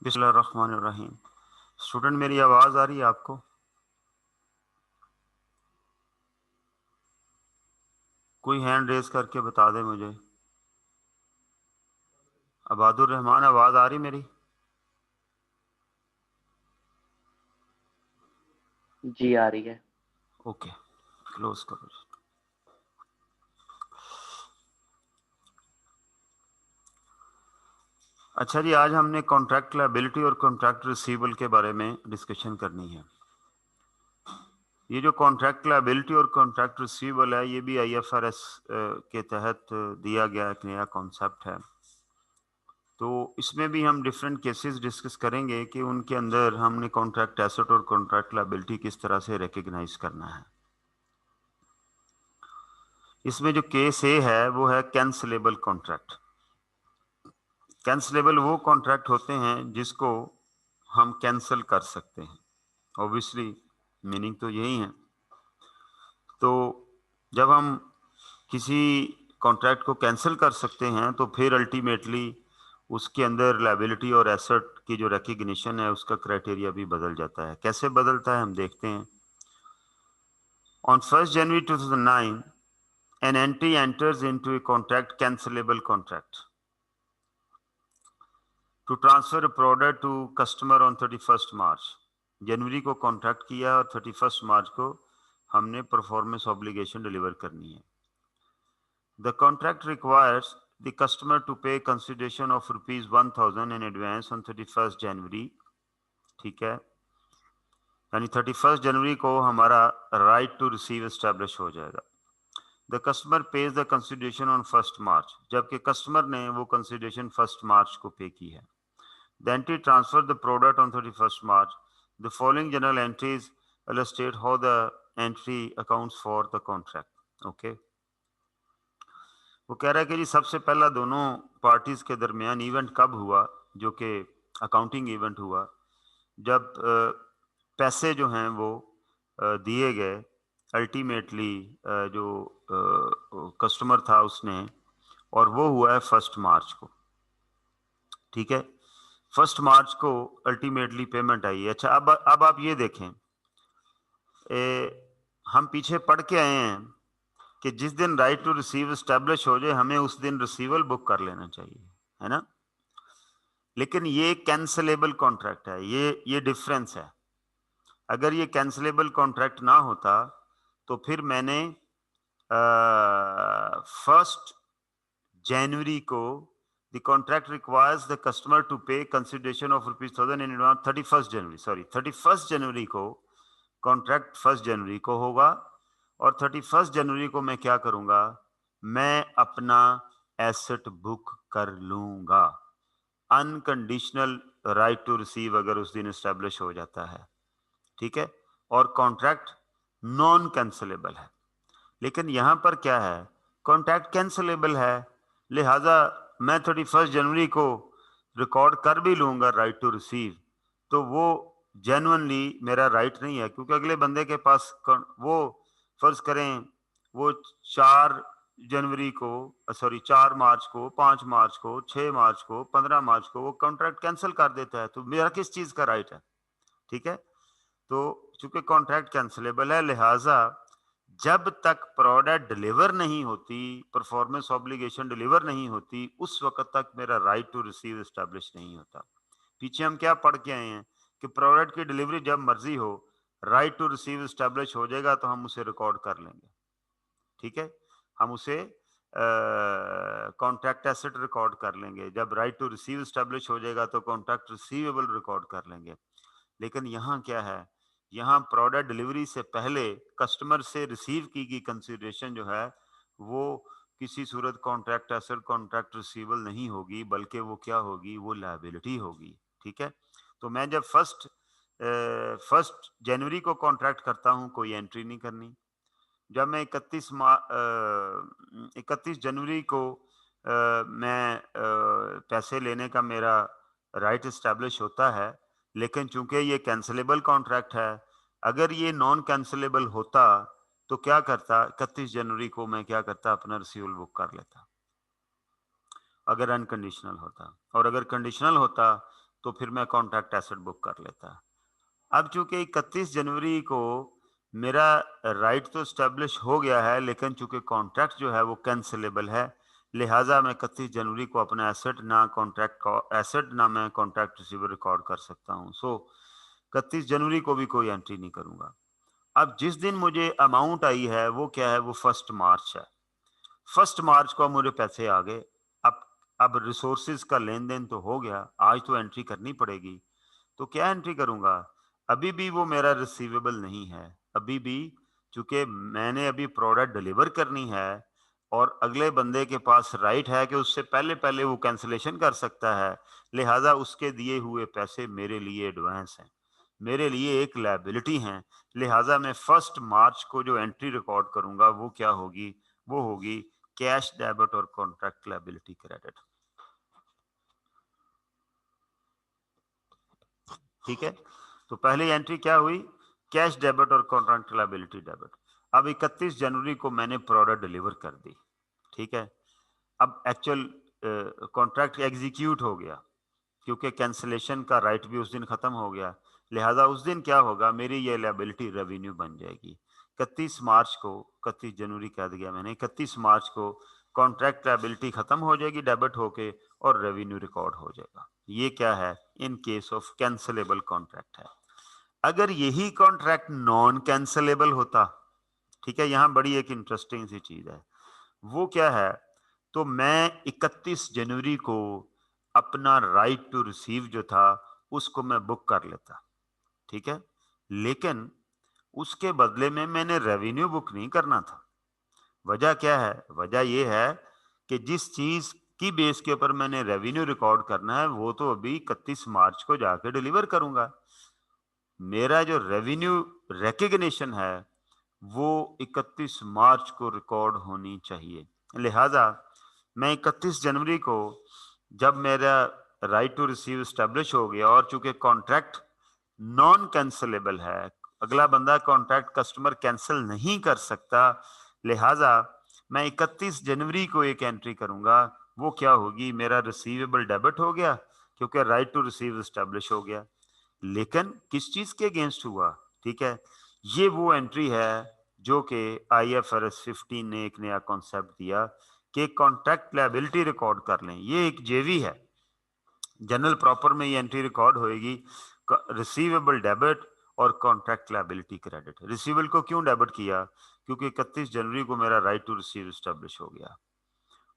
बिस्मिल्लाहिर्रहमानिर्रहीम। स्टूडेंट, मेरी आवाज आ रही है आपको? कोई हैंड रेज करके बता दे मुझे। अबादुर रहमान, आवाज आ रही मेरी? जी आ रही है। ओके, क्लोज करो। अच्छा जी, आज हमने कॉन्ट्रैक्ट लायबिलिटी और कॉन्ट्रैक्ट रिसीवेबल के बारे में डिस्कशन करनी है। ये जो कॉन्ट्रैक्ट लायबिलिटी और कॉन्ट्रैक्ट रिसीवेबल है, ये भी आईएफआरएस के तहत दिया गया एक नया कॉन्सेप्ट है। तो इसमें भी हम डिफरेंट केसेस डिस्कस करेंगे कि उनके अंदर हमने कॉन्ट्रैक्ट एसेट और कॉन्ट्रैक्ट लायबिलिटी किस तरह से रिकग्नाइज करना है। इसमें जो केस ए है वो है कैंसलेबल कॉन्ट्रैक्ट। कैंसलेबल वो कॉन्ट्रैक्ट होते हैं जिसको हम कैंसिल कर सकते हैं। ऑब्वियसली मीनिंग तो यही है। तो जब हम किसी कॉन्ट्रैक्ट को कैंसिल कर सकते हैं तो फिर अल्टीमेटली उसके अंदर लायबिलिटी और एसेट की जो रिकग्निशन है उसका क्राइटेरिया भी बदल जाता है। कैसे बदलता है हम देखते हैं। On 1st January 2009 an entity enters into a contract cancelable contract to transfer a product to customer on 31st March। जनवरी को कॉन्ट्रैक्ट किया और 31st मार्च को हमने परफॉर्मेंस ऑब्लिगेशन डिलीवर करनी है। The contract requires the customer to pay consideration of rupees 1000 in advance on 31st January। ठीक है, यानी 31st जनवरी को हमारा राइट टू रिसीव एस्टेब्लिश हो जाएगा। The customer page the consideration on 1st मार्च, जबकि कस्टमर ने वो कंसिडरेशन 1st मार्च को पे की है। The entity transferred the product on 31st March. The following journal entries illustrate how the entry accounts for the contract. Okay. वो कह रहा है कि जी सबसे पहला दोनों पार्टीज के दरमियान इवेंट कब हुआ, जो कि अकाउंटिंग इवेंट हुआ, जब पैसे जो हैं वो दिए गए अल्टीमेटली जो कस्टमर था उसने, और वो हुआ है 1st मार्च को। ठीक है, 1st मार्च को अल्टीमेटली पेमेंट आई है। अच्छा, अब आप ये देखें, हम पीछे पढ़ के आए हैं कि जिस दिन राइट टू रिसीव एस्टेब्लिश हो जाए हमें उस दिन रिसीवल बुक कर लेना चाहिए, है ना। लेकिन ये कैंसलेबल कॉन्ट्रैक्ट है, ये डिफरेंस है। अगर ये कैंसलेबल कॉन्ट्रैक्ट ना होता तो फिर मैंने 1st जनवरी को the contract requires the customer to pay consideration of ₹1000 in advance 31st जनवरी को कॉन्ट्रैक्ट 1st जनवरी को होगा, और 31st जनवरी को मैं क्या करूंगा, मैं अपना एसेट बुक कर लूंगा। अनकंडीशनल राइट टू रिसीव अगर उस दिन एस्टेब्लिश हो जाता है, ठीक है, और कॉन्ट्रैक्ट नॉन कैंसलेबल है। लेकिन यहां पर क्या है, कॉन्ट्रैक्ट कैंसलेबल है, लिहाजा मैं 31st जनवरी को रिकॉर्ड कर भी लूंगा राइट टू रिसीव, तो वो जेन्युइनली मेरा राइट नहीं है, क्योंकि अगले बंदे के पास वो फर्ज करें वो 4 जनवरी को, सॉरी 4 मार्च को, 5 मार्च को, 6 मार्च को, 15 मार्च को वो कॉन्ट्रैक्ट कैंसिल कर देता है, तो मेरा किस चीज का राइट है? ठीक है, तो चूंकि कॉन्ट्रैक्ट कैंसिलेबल है, लिहाजा जब तक प्रोडक्ट डिलीवर नहीं होती, परफॉर्मेंस ऑब्लिगेशन डिलीवर नहीं होती, उस वक्त तक मेरा राइट टू रिसीव एस्टेब्लिश नहीं होता। पीछे हम क्या पढ़ के आए हैं कि प्रोडक्ट की डिलीवरी जब मर्जी हो, राइट टू रिसीव एस्टेब्लिश हो जाएगा तो हम उसे रिकॉर्ड कर लेंगे। ठीक है, हम उसे कॉन्ट्रैक्ट एसेट रिकॉर्ड कर लेंगे। जब राइट टू रिसीव एस्टेब्लिश हो जाएगा तो कॉन्ट्रैक्ट रिसीवेबल रिकॉर्ड कर लेंगे। लेकिन यहाँ क्या है, यहाँ प्रोडक्ट डिलीवरी से पहले कस्टमर से रिसीव की गई कंसिडरेशन जो है वो किसी सूरत कॉन्ट्रैक्ट एसेट कॉन्ट्रैक्ट रिसीवेबल नहीं होगी, बल्कि वो क्या होगी, वो लायबिलिटी होगी। ठीक है। तो मैं जब फर्स्ट जनवरी को कॉन्ट्रैक्ट करता हूँ, कोई एंट्री नहीं करनी। जब मैं 31 जनवरी को मैं पैसे लेने का मेरा राइट एस्टैब्लिश होता है, लेकिन चूंकि ये कैंसिलेबल कॉन्ट्रैक्ट है, अगर ये नॉन कैंसिलेबल होता तो क्या करता, 31 जनवरी को मैं क्या करता, अपना रिसीवल बुक कर लेता, अगर अनकंडीशनल होता। और अगर कंडीशनल होता तो फिर मैं कॉन्ट्रैक्ट एसेट बुक कर लेता। अब चूंकि 31 जनवरी को मेरा राइट तो स्टैब्लिश हो गया है, लेकिन चूंकि कॉन्ट्रैक्ट जो है वो कैंसिलेबल है, लिहाजा मैं 31 जनवरी को अपना एसेट ना मैं कॉन्ट्रैक्ट रिसीवर रिकॉर्ड कर सकता हूं। सो 31 जनवरी को भी कोई एंट्री नहीं करूंगा। अब जिस दिन मुझे अमाउंट आई है वो क्या है, वो 1 मार्च है। 1 मार्च को मुझे पैसे आ गए। अब रिसोर्सेज का लेन देन तो हो गया, आज तो एंट्री करनी पड़ेगी। तो क्या एंट्री करूंगा, अभी भी वो मेरा रिसीवेबल नहीं है। अभी भी चूंकि मैंने अभी प्रोडक्ट डिलीवर करनी है और अगले बंदे के पास राइट है कि उससे पहले पहले वो कैंसिलेशन कर सकता है, लिहाजा उसके दिए हुए पैसे मेरे लिए एडवांस हैं, मेरे लिए एक लायबिलिटी हैं। लिहाजा मैं 1 मार्च को जो एंट्री रिकॉर्ड करूंगा वो क्या होगी, वो होगी कैश डेबिट और कॉन्ट्रैक्ट लायबिलिटी क्रेडिट। ठीक है। तो पहली एंट्री क्या हुई, कैश डेबिट और कॉन्ट्रैक्ट लायबिलिटी डेबिट। अब 31 जनवरी को मैंने प्रोडक्ट डिलीवर कर दी, ठीक है। अब एक्चुअल कॉन्ट्रैक्ट एग्जीक्यूट हो गया, क्योंकि कैंसिलेशन का राइट भी उस दिन खत्म हो गया, लिहाजा उस दिन क्या होगा, मेरी ये लायबिलिटी रेवेन्यू बन जाएगी। 31 जनवरी कह दिया मैंने, 31 मार्च को कॉन्ट्रैक्ट लायबिलिटी खत्म हो जाएगी डेबिट होके, और रेवेन्यू रिकॉर्ड हो जाएगा। ये क्या है, in case of cancellable contract है। अगर यही कॉन्ट्रैक्ट नॉन कैंसिलेबल होता, ठीक है, यहां बड़ी एक इंटरेस्टिंग सी चीज है, वो क्या है, तो मैं 31 जनवरी को अपना राइट टू रिसीव जो था उसको मैं बुक कर लेता, ठीक है। लेकिन उसके बदले में मैंने रेवेन्यू बुक नहीं करना था। वजह क्या है, वजह यह है कि जिस चीज की बेस के ऊपर मैंने रेवेन्यू रिकॉर्ड करना है वो तो अभी 31 मार्च को जाके डिलीवर करूंगा। मेरा जो रेवेन्यू रिकग्निशन है वो 31 मार्च को रिकॉर्ड होनी चाहिए। लिहाजा मैं 31 जनवरी को, जब मेरा राइट टू रिसीव स्टैब्लिश हो गया और चूंकि कॉन्ट्रैक्ट नॉन कैंसिलेबल है, अगला बंदा कॉन्ट्रैक्ट कस्टमर कैंसिल नहीं कर सकता, लिहाजा मैं 31 जनवरी को एक एंट्री करूंगा। वो क्या होगी, मेरा रिसीवेबल डेबिट हो गया क्योंकि राइट टू रिसीव स्टैब्लिश हो गया। लेकिन किस चीज के अगेंस्ट हुआ, ठीक है, ये वो एंट्री है जो कि IFRS 15 ने एक नया कॉन्सेप्ट दिया कि कॉन्ट्रैक्ट लायबिलिटी रिकॉर्ड कर लें। ये एक जेवी है, जनरल प्रॉपर में ये एंट्री रिकॉर्ड होएगी, रिसीवेबल डेबिट और कॉन्ट्रैक्ट लायबिलिटी क्रेडिट। रिसीवेबल को क्यों डेबिट किया, क्योंकि 31 जनवरी को मेरा राइट टू रिसीव स्टैब्लिश हो गया।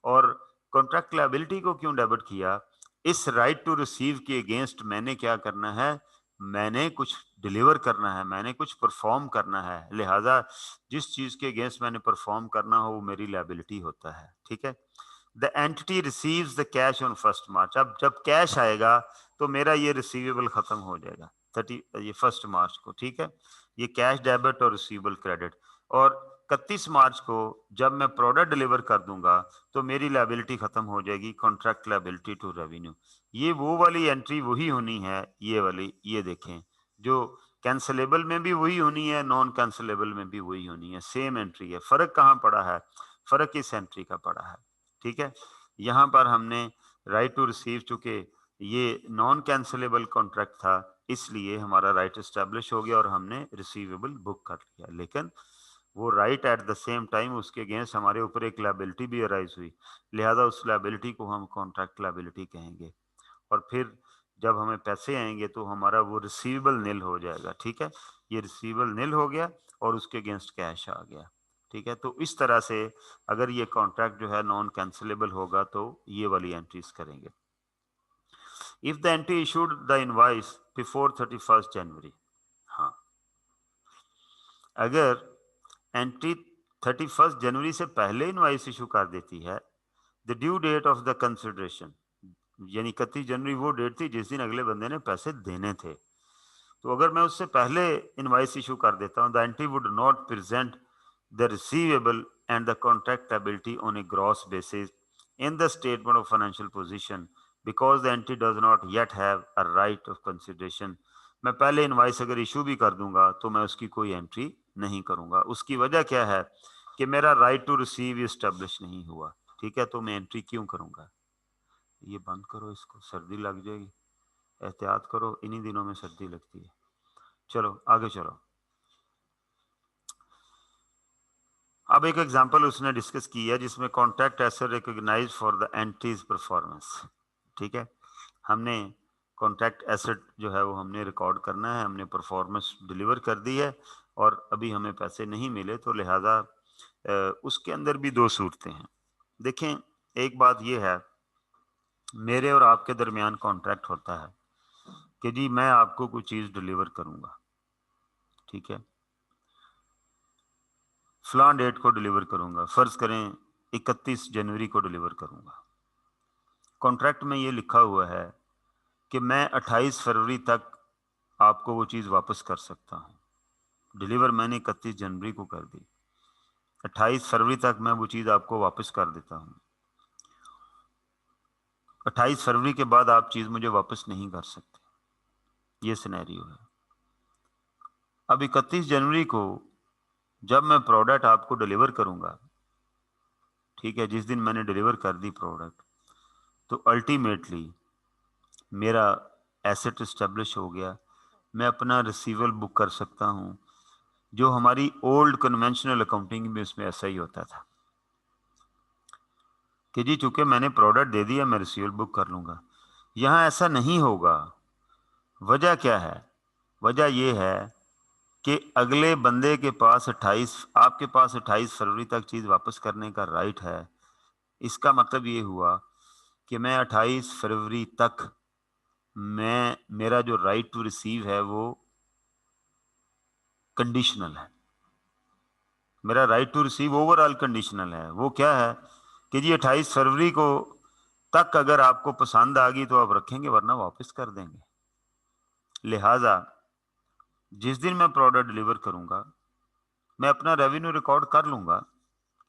और कॉन्ट्रैक्ट लायबिलिटी को क्यों डेबिट किया, इस राइट टू रिसीव के अगेंस्ट मैंने क्या करना है, मैंने कुछ डिलीवर करना है, मैंने कुछ परफॉर्म करना है, लिहाजा जिस चीज के अगेंस्ट मैंने परफॉर्म करना हो वो मेरी लायबिलिटी होता है, ठीक है। The entity receives the cash on 1 मार्च। अब जब कैश आएगा तो मेरा ये रिसीवेबल खत्म हो जाएगा 1 मार्च को, ठीक है। ये कैश डेबिट और रिसीवेबल क्रेडिट। और 31 मार्च को जब मैं प्रोडक्ट डिलीवर कर दूंगा तो मेरी लायबिलिटी खत्म हो जाएगी, कॉन्ट्रैक्ट लायबिलिटी टू रेवेन्यू। ये वो वाली एंट्री वही होनी है, ये वाली, ये देखें, जो कैंसिलेबल में भी वही होनी है, नॉन कैंसिलेबल में भी वही होनी है, सेम एंट्री है। फर्क कहाँ पड़ा है, फर्क इस एंट्री का पड़ा है, ठीक है। यहाँ पर हमने राइट टू रिसीव, चूंकि ये नॉन कैंसिलेबल कॉन्ट्रैक्ट था, इसलिए हमारा राइट एस्टेब्लिश हो गया और हमने रिसीवेबल बुक कर लिया। लेकिन वो right at the same time उसके अगेंस्ट हमारे ऊपर एक लायबिलिटी भी अराइज हुई, लिहाजा उस लायबिलिटी को हम कॉन्ट्रैक्ट लायबिलिटी कहेंगे। और फिर जब हमें पैसे आएंगे तो हमारा वो रिसीवेबल निल हो जाएगा, ठीक है। ये रिसीवेबल निल हो गया और उसके अगेंस्ट कैश आ गया, ठीक है। तो इस तरह से अगर ये कॉन्ट्रैक्ट जो है नॉन कैंसिलेबल होगा तो ये वाली एंट्रीज करेंगे। If the entry issued the invoice before 31 जनवरी, हाँ, अगर एंट्री 31 जनवरी से पहले इनवॉइस इशू कर देती है, the due date of the consideration, यानी 31 जनवरी वो डेट थी जिस दिन अगले बंदे ने पैसे देने थे। तो अगर मैं उससे पहले इनवाइस इशू कर देता हूँ, the entry would not present the receivable and the contract liability on a gross basis in the statement of financial position because the entry does not yet have a right of consideration। मैं पहले invoice अगर issue भी कर दूंगा तो मैं उसकी कोई एंट्री नहीं करूंगा। उसकी वजह क्या है कि मेरा राइट टू रिसीव स्टेब्लिश नहीं हुआ। ठीक है, तो मैं एंट्री क्यों करूंगा? ये बंद करो, इसको सर्दी लग जाएगी, एहतियात करो, इन्हीं दिनों में सर्दी लगती है। चलो आगे चलो। अब एक एग्जांपल उसने डिस्कस किया जिसमें contract asset recognize for the entries performance. ठीक है, हमने कॉन्ट्रैक्ट एसेट जो है वो हमने रिकॉर्ड करना है, हमने परफॉर्मेंस डिलीवर कर दी है और अभी हमें पैसे नहीं मिले, तो लिहाजा उसके अंदर भी दो सूरतें हैं। देखें, एक बात ये है, मेरे और आपके दरमियान कॉन्ट्रैक्ट होता है कि जी मैं आपको कोई चीज़ डिलीवर करूंगा, ठीक है, फलां डेट को डिलीवर करूंगा, फर्ज करें 31 जनवरी को डिलीवर करूंगा। कॉन्ट्रैक्ट में ये लिखा हुआ है कि मैं 28 फरवरी तक आपको वो चीज़ वापस कर सकता हूँ। डिलीवर मैंने 31 जनवरी को कर दी, 28 फरवरी तक मैं वो चीज़ आपको वापस कर देता हूँ। 28 फरवरी के बाद आप चीज़ मुझे वापस नहीं कर सकते, ये सिनेरियो है। अब 31 जनवरी को जब मैं प्रोडक्ट आपको डिलीवर करूंगा, ठीक है, जिस दिन मैंने डिलीवर कर दी प्रोडक्ट, तो अल्टीमेटली मेरा एसेट इस्टेब्लिश हो गया। मैं अपना रिसीवल बुक कर सकता हूँ, जो हमारी ओल्ड कन्वेंशनल अकाउंटिंग में उसमें ऐसा ही होता था कि जी चूंकि मैंने प्रोडक्ट दे दिया मैं रिसीवल बुक कर लूंगा। यहाँ ऐसा नहीं होगा। वजह क्या है? वजह यह है कि अगले बंदे के पास 28, आपके पास 28 फरवरी तक चीज़ वापस करने का राइट है। इसका मतलब ये हुआ कि मैं 28 फरवरी तक मेरा जो राइट टू रिसीव है वो कंडीशनल है। मेरा right to receive overall conditional है। वो क्या है कि जी 28 फरवरी को तक अगर आपको पसंद आ गई तो आप रखेंगे, वरना वापस कर देंगे। लिहाजा जिस दिन मैं प्रोडक्ट डिलीवर करूंगा मैं अपना रेवेन्यू रिकॉर्ड कर लूंगा,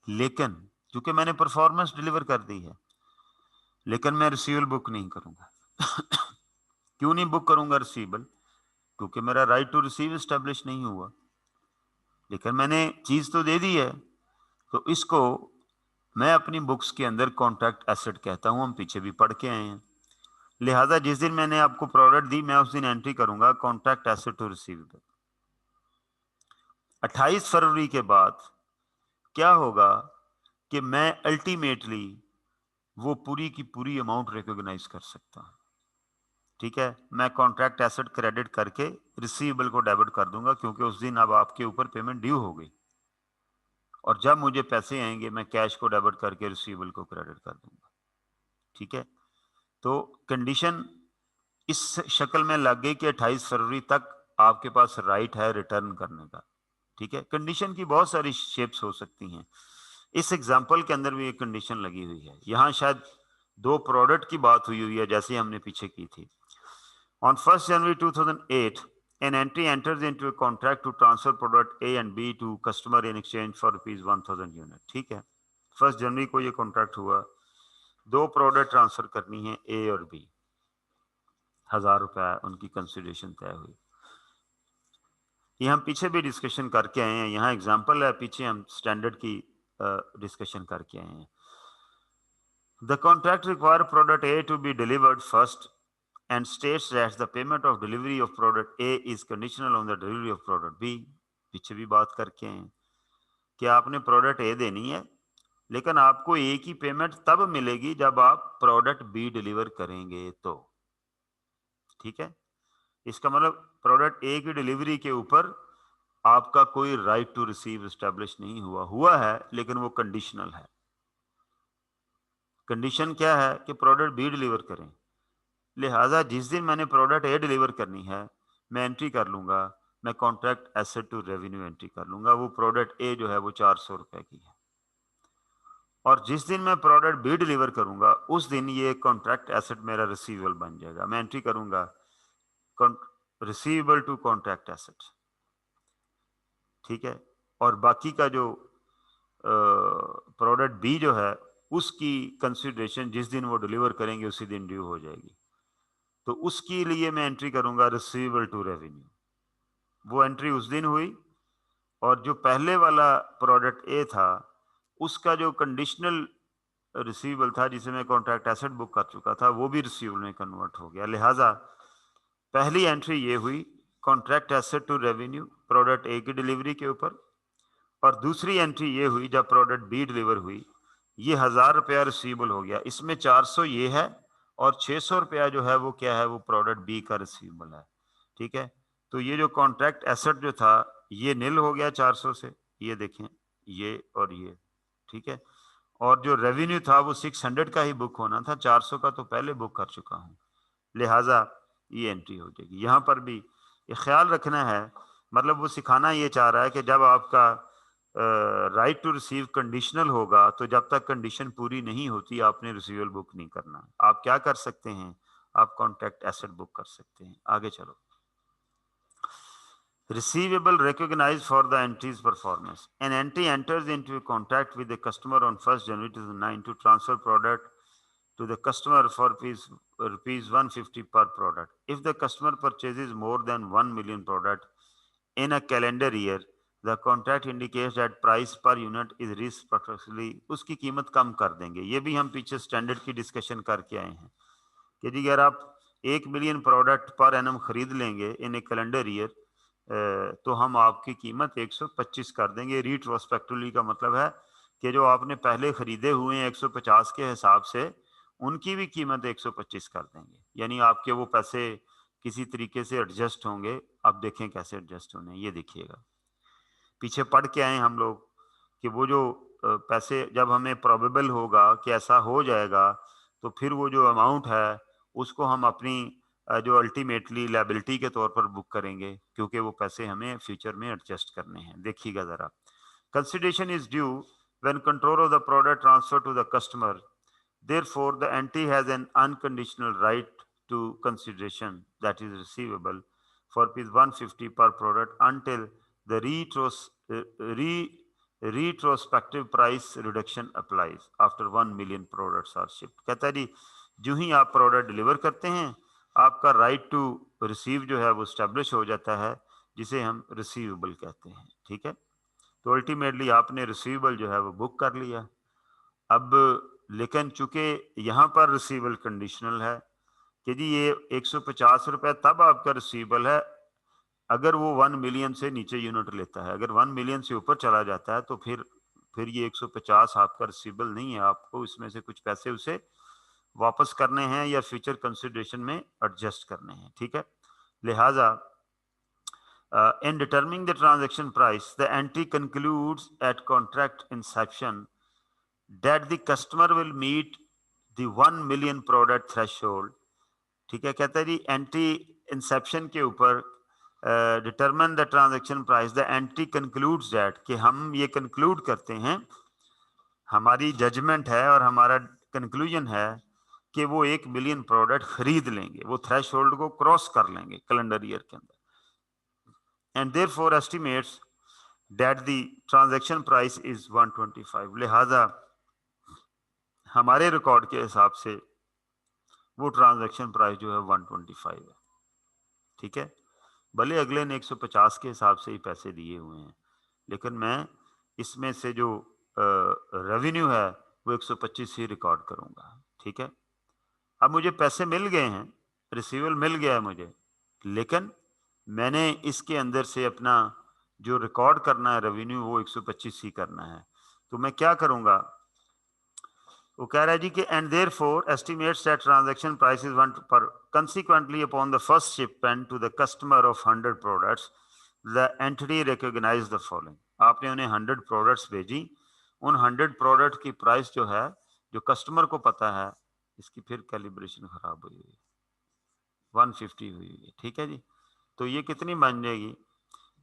लेकिन चूंकि मैंने परफॉर्मेंस डिलीवर कर दी है, लेकिन मैं रिसीवल बुक नहीं करूंगा। क्यों नहीं बुक करूंगा रिसीवल? क्योंकि मेरा राइट टू रिसीव एस्टेब्लिश नहीं हुआ, लेकिन मैंने चीज तो दे दी है। तो इसको मैं अपनी बुक्स के अंदर कॉन्ट्रैक्ट एसेट कहता हूं, हम पीछे भी पढ़ के आए हैं। लिहाजा जिस दिन मैंने आपको प्रोडक्ट दी मैं उस दिन एंट्री करूंगा कॉन्ट्रैक्ट एसेट टू रिसीवेबल। 28 फरवरी के बाद क्या होगा कि मैं अल्टीमेटली वो पूरी की पूरी अमाउंट रिकॉग्नाइज कर सकता हूं। ठीक है, मैं कॉन्ट्रैक्ट एसेट क्रेडिट करके रिसीवेबल को डेबिट कर दूंगा, क्योंकि उस दिन अब आपके ऊपर पेमेंट ड्यू हो गई, और जब मुझे पैसे आएंगे मैं कैश को डेबिट करके रिसीवेबल को क्रेडिट कर दूंगा। ठीक है, तो कंडीशन इस शक्ल में लग गई कि 28 फरवरी तक आपके पास राइट है रिटर्न करने का। ठीक है, कंडीशन की बहुत सारी शेप्स हो सकती हैं। इस एग्जांपल के अंदर भी एक कंडीशन लगी हुई है। यहां शायद दो प्रोडक्ट की बात हुई है, जैसे हमने पीछे की थी। On 1st January 2008, an entry enters into a contract to transfer product A and B to customer in exchange for ₹1000 unit। ठीक है, 1 जनवरी को ये कॉन्ट्रैक्ट हुआ, दो प्रोडक्ट ट्रांसफर करनी है ए और बी, ₹1000 उनकी कंसिडरेशन तय हुई। ये हम पीछे भी डिस्कशन करके आए हैं, यहाँ एग्जांपल है, पीछे हम स्टैंडर्ड की डिस्कशन करके आए हैं। The contract require product A to be delivered first and states that the payment of delivery of product A is conditional on the delivery of product B। पीछे भी बात करके हैं कि आपने प्रोडक्ट ए देनी है, लेकिन आपको ए की पेमेंट तब मिलेगी जब आप प्रोडक्ट बी डिलीवर करेंगे तो। ठीक है, इसका मतलब प्रोडक्ट ए की डिलीवरी के ऊपर आपका कोई राइट टू रिसीव एस्टेब्लिश नहीं हुआ है, लेकिन वो कंडीशनल है। कंडीशन क्या है कि प्रोडक्ट बी डिलीवर करें। लिहाजा जिस दिन मैंने प्रोडक्ट ए डिलीवर करनी है मैं एंट्री कर लूंगा, मैं contract asset to revenue entry कर लूंगा। वो प्रोडक्ट ए जो है वो ₹400 की है। और जिस दिन मैं प्रोडक्ट बी डिलीवर करूंगा उस दिन ये कॉन्ट्रैक्ट एसेट मेरा रिसीवेबल बन जाएगा। मैं एंट्री करूंगा रिसीवेबल टू कॉन्ट्रैक्ट एसेट, ठीक है। और बाकी का जो प्रोडक्ट बी जो है उसकी कंसिडरेशन जिस दिन वो डिलीवर करेंगे उसी दिन ड्यू हो जाएगी, तो उसके लिए मैं एंट्री करूंगा रिसीवेबल टू रेवेन्यू। वो एंट्री उस दिन हुई, और जो पहले वाला प्रोडक्ट ए था उसका जो कंडीशनल रिसीवेबल था जिसे मैं कॉन्ट्रैक्ट एसेट बुक कर चुका था वो भी रिसीवेबल में कन्वर्ट हो गया। लिहाजा पहली एंट्री ये हुई contract asset to revenue product A की डिलीवरी के ऊपर, और दूसरी एंट्री ये हुई जब प्रोडक्ट बी डिलीवर हुई, ये 1000 रुपया रिसीवेबल हो गया। इसमें 400 ये है और 600 रुपया जो है वो क्या है, वो प्रोडक्ट बी का रिसीवेबल है, ठीक है। तो ये जो कॉन्ट्रैक्ट एसेट जो था ये नील हो गया 400 से, ये देखें ये और ये, ठीक है। और जो रेवेन्यू था वो 600 का ही बुक होना था, 400 का तो पहले बुक कर चुका हूँ, लिहाजा ये एंट्री हो जाएगी। यहाँ पर भी ये ख्याल रखना है, मतलब वो सिखाना ये चाह रहा है कि जब आपका राइट टू रिसीव कंडीशनल होगा तो जब तक कंडीशन पूरी नहीं होती आपने रिसीवेबल बुक नहीं करना। आप क्या कर सकते हैं, आप कॉन्ट्रैक्ट एसेट बुक कर सकते हैं। आगे चलो। Receivable recognized for the entry's performance. An entry enters into a contract with the customer on 1st January 2009 to transfer product to the customer for rupees 150 per product. If the customer purchases more than 1 million product in a calendar year, the contract indicates that price per unit is respectively, उसकी कीमत कम कर देंगे। ये भी हम पीछे standard की discussion करके आए हैं कि जी अगर आप 1 मिलियन प्रोडक्ट पर एनम खरीद लेंगे इन ए कैलेंडर ईयर तो हम आपकी कीमत 125 कर देंगे। रिट्रोस्पेक्टिवली का मतलब है कि जो आपने पहले खरीदे हुए हैं 150 के हिसाब से उनकी भी कीमत 125 कर देंगे, यानी आपके वो पैसे किसी तरीके से एडजस्ट होंगे। अब देखें कैसे एडजस्ट होने, ये देखिएगा। पीछे पढ़ के आए हम लोग कि वो जो पैसे जब हमें प्रोबेबल होगा कि ऐसा हो जाएगा तो फिर वो जो अमाउंट है उसको हम अपनी जो अल्टीमेटली लायबिलिटी के तौर पर बुक करेंगे, क्योंकि वो पैसे हमें फ्यूचर में एडजस्ट करने हैं। देखिएगा जरा, consideration is due when control of the product transfer to the customer, therefore the entity has an unconditional right to consideration that is receivable for rupees 150 per product until the retrospective price reduction applies after 1 million products are shipped। कहता है जी जो ही आप product deliver करते हैं आपका right to receive जो है वो स्टैब्लिश हो जाता है, जिसे हम रिसीवेबल कहते हैं, ठीक है। तो अल्टीमेटली आपने रिसीवेबल जो है वो बुक कर लिया। अब लेकिन चूंकि यहाँ पर रिसीवेबल कंडीशनल है कि जी ये 150 रुपए तब आपका रिसीवेबल है अगर वो 1 मिलियन से नीचे यूनिट लेता है। अगर 1 मिलियन से ऊपर चला जाता है तो फिर ये 150 आपका रिसीवेबल नहीं है, आपको इसमें से कुछ पैसे उसे वापस करने हैं या फ्यूचर कंसिडरेशन में एडजस्ट करने हैं, ठीक है। लिहाजा in determining the transaction price, the entry concludes at contract inception that the customer will meet the 1 million product threshold, ठीक है। कहता है जी एंट्री इंसेप्शन के ऊपर determine the transaction price, the entry concludes that, कि हम ये कंक्लूड करते हैं, हमारी जजमेंट है और हमारा कंक्लूजन है कि वो 1 मिलियन प्रोडक्ट खरीद लेंगे, वो थ्रेशोल्ड को क्रॉस कर लेंगे कैलेंडर ईयर के अंदर, and therefore estimates that the transaction price is 125। लिहाजा हमारे रिकॉर्ड के हिसाब से वो ट्रांजैक्शन प्राइस जो है 125 है, ठीक है। भले अगले ने 150 के हिसाब से ही पैसे दिए हुए हैं, लेकिन मैं इसमें से जो रेवेन्यू है वो 125 ही रिकॉर्ड करूंगा, ठीक है। अब मुझे पैसे मिल गए हैं, रिसीवेबल मिल गया है मुझे, लेकिन मैंने इसके अंदर से अपना जो रिकॉर्ड करना है रेवेन्यू वो 125 ही करना है। तो मैं क्या करूंगा, वो कह रहा है जी कि and therefore estimates that transaction price is 1 पर consequently upon the first shipment to the customer of 100 products the entity recognise the following. आपने उन्हें 100 प्रोडक्ट्स भेजी, उन 100 प्रोडक्ट की प्राइस जो है जो कस्टमर को पता है, इसकी फिर कैलिब्रेशन खराब हुई है, 150 हुई है, ठीक है जी। तो ये कितनी बन जाएगी,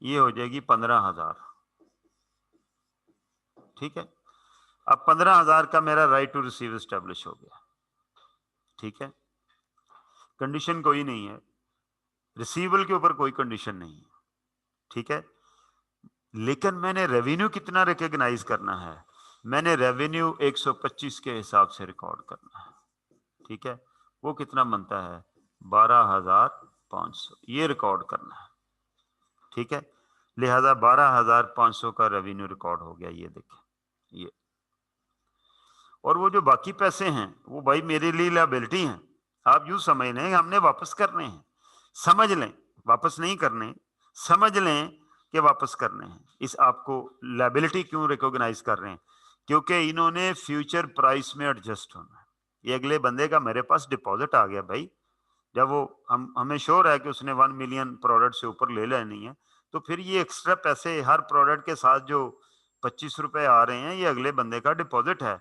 ये हो जाएगी 15,000, ठीक है। अब 15,000 का मेरा राइट टू रिसीव एस्टेब्लिश हो गया, ठीक है, कंडीशन कोई नहीं है, रिसीवेबल के ऊपर कोई कंडीशन नहीं है, ठीक है, लेकिन मैंने रेवेन्यू कितना रिकॉग्नाइज करना है, मैंने रेवेन्यू 125 के हिसाब से रिकॉर्ड करना है, ठीक है, वो कितना बनता है 12,500, ये रिकॉर्ड करना है, ठीक है, लिहाजा 12,500 का रेवेन्यू रिकॉर्ड हो गया, ये देखें ये, और वो जो बाकी पैसे हैं वो भाई मेरे लिए लायबिलिटी हैं, आप यूं समझ लें हमने वापस करने हैं, समझ लें वापस नहीं करने, समझ लें कि वापस करने हैं, इस आपको लायबिलिटी क्यों रिकॉग्नाइज कर रहे हैं, क्योंकि इन्होंने फ्यूचर प्राइस में एडजस्ट होना है, ये अगले बंदे का मेरे पास डिपॉजिट आ गया भाई, जब वो हमें श्योर है कि उसने 1 मिलियन प्रोडक्ट से ऊपर ले लेनी है, तो फिर ये एक्स्ट्रा पैसे हर प्रोडक्ट के साथ जो 25 रुपए आ रहे हैं ये अगले बंदे का डिपॉजिट है,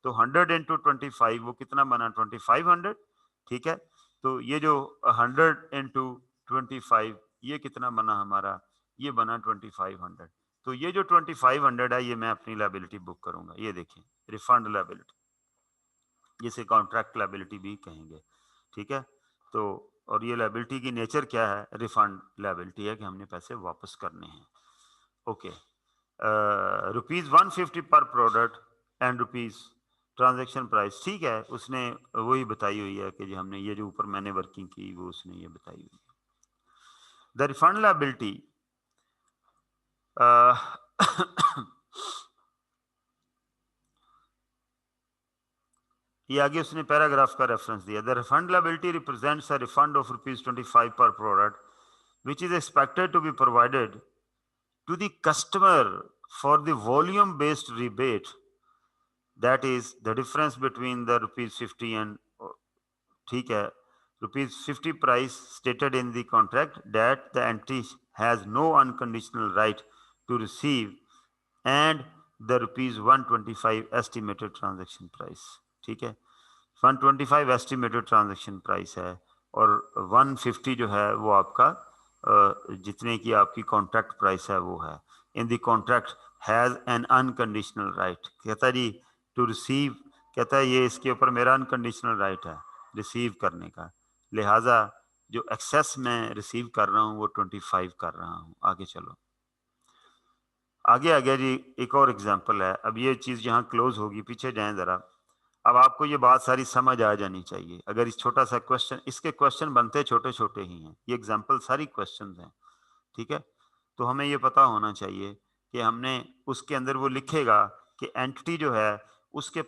तो 100 इंटू 25 वो कितना बना 2500, ठीक है, तो ये जो 100 इंटू 25 ये कितना बना हमारा, ये बना 2500, तो ये जो 2500 है ये मैं अपनी लायबिलिटी बुक करूंगा, ये देखिए रिफंड लायबिलिटी, जिसे कॉन्ट्रैक्ट लायबिलिटी भी कहेंगे, ठीक है, तो और ये लायबिलिटी की नेचर क्या है, रिफंड लायबिलिटी है कि हमने पैसे वापस करने हैं, ओके, ₹150 पर product and rupees transaction price, ठीक है, उसने वही बताई हुई है कि जी हमने ये जो ऊपर मैंने वर्किंग की वो उसने ये बताई हुई है, द रिफंड लायबिलिटी ये आगे उसने पैराग्राफ का रेफरेंस दिया, the refund liability represents a refund of ₹25 पर product which is expected to be provided to the customer for the volume based rebate, that is the difference between the ₹50 and ठीक है ₹50 price stated in the contract that the entity has no unconditional right to receive and the ₹125 estimated transaction price, ठीक है, 125 estimated transaction price है और 150 जो है वो आपका जितने की आपकी कॉन्ट्रैक्ट प्राइस है वो है, इन the contract has an unconditional right, कहता है जी टू रिसीव, कहता है ये इसके ऊपर मेरा अनकंडीशनल राइट है रिसीव करने का, लिहाजा जो एक्सेस मैं रिसीव कर रहा हूँ वो 25 कर रहा हूँ, आगे चलो, आगे आ गया जी एक और एग्जांपल है, अब ये चीज यहाँ क्लोज होगी, पीछे जाएं जरा, अब आपको ये बात सारी समझ आ जानी चाहिए, अगर इस छोटा सा क्वेश्चन, इसके क्वेश्चन बनते छोटे छोटे ही हैं, ये एग्जांपल सारी क्वेश्चंस हैं, ठीक है, तो हमें ये पता होना चाहिए कि हमने उसके अंदर वो लिखेगा कि एंटिटी जो है उसके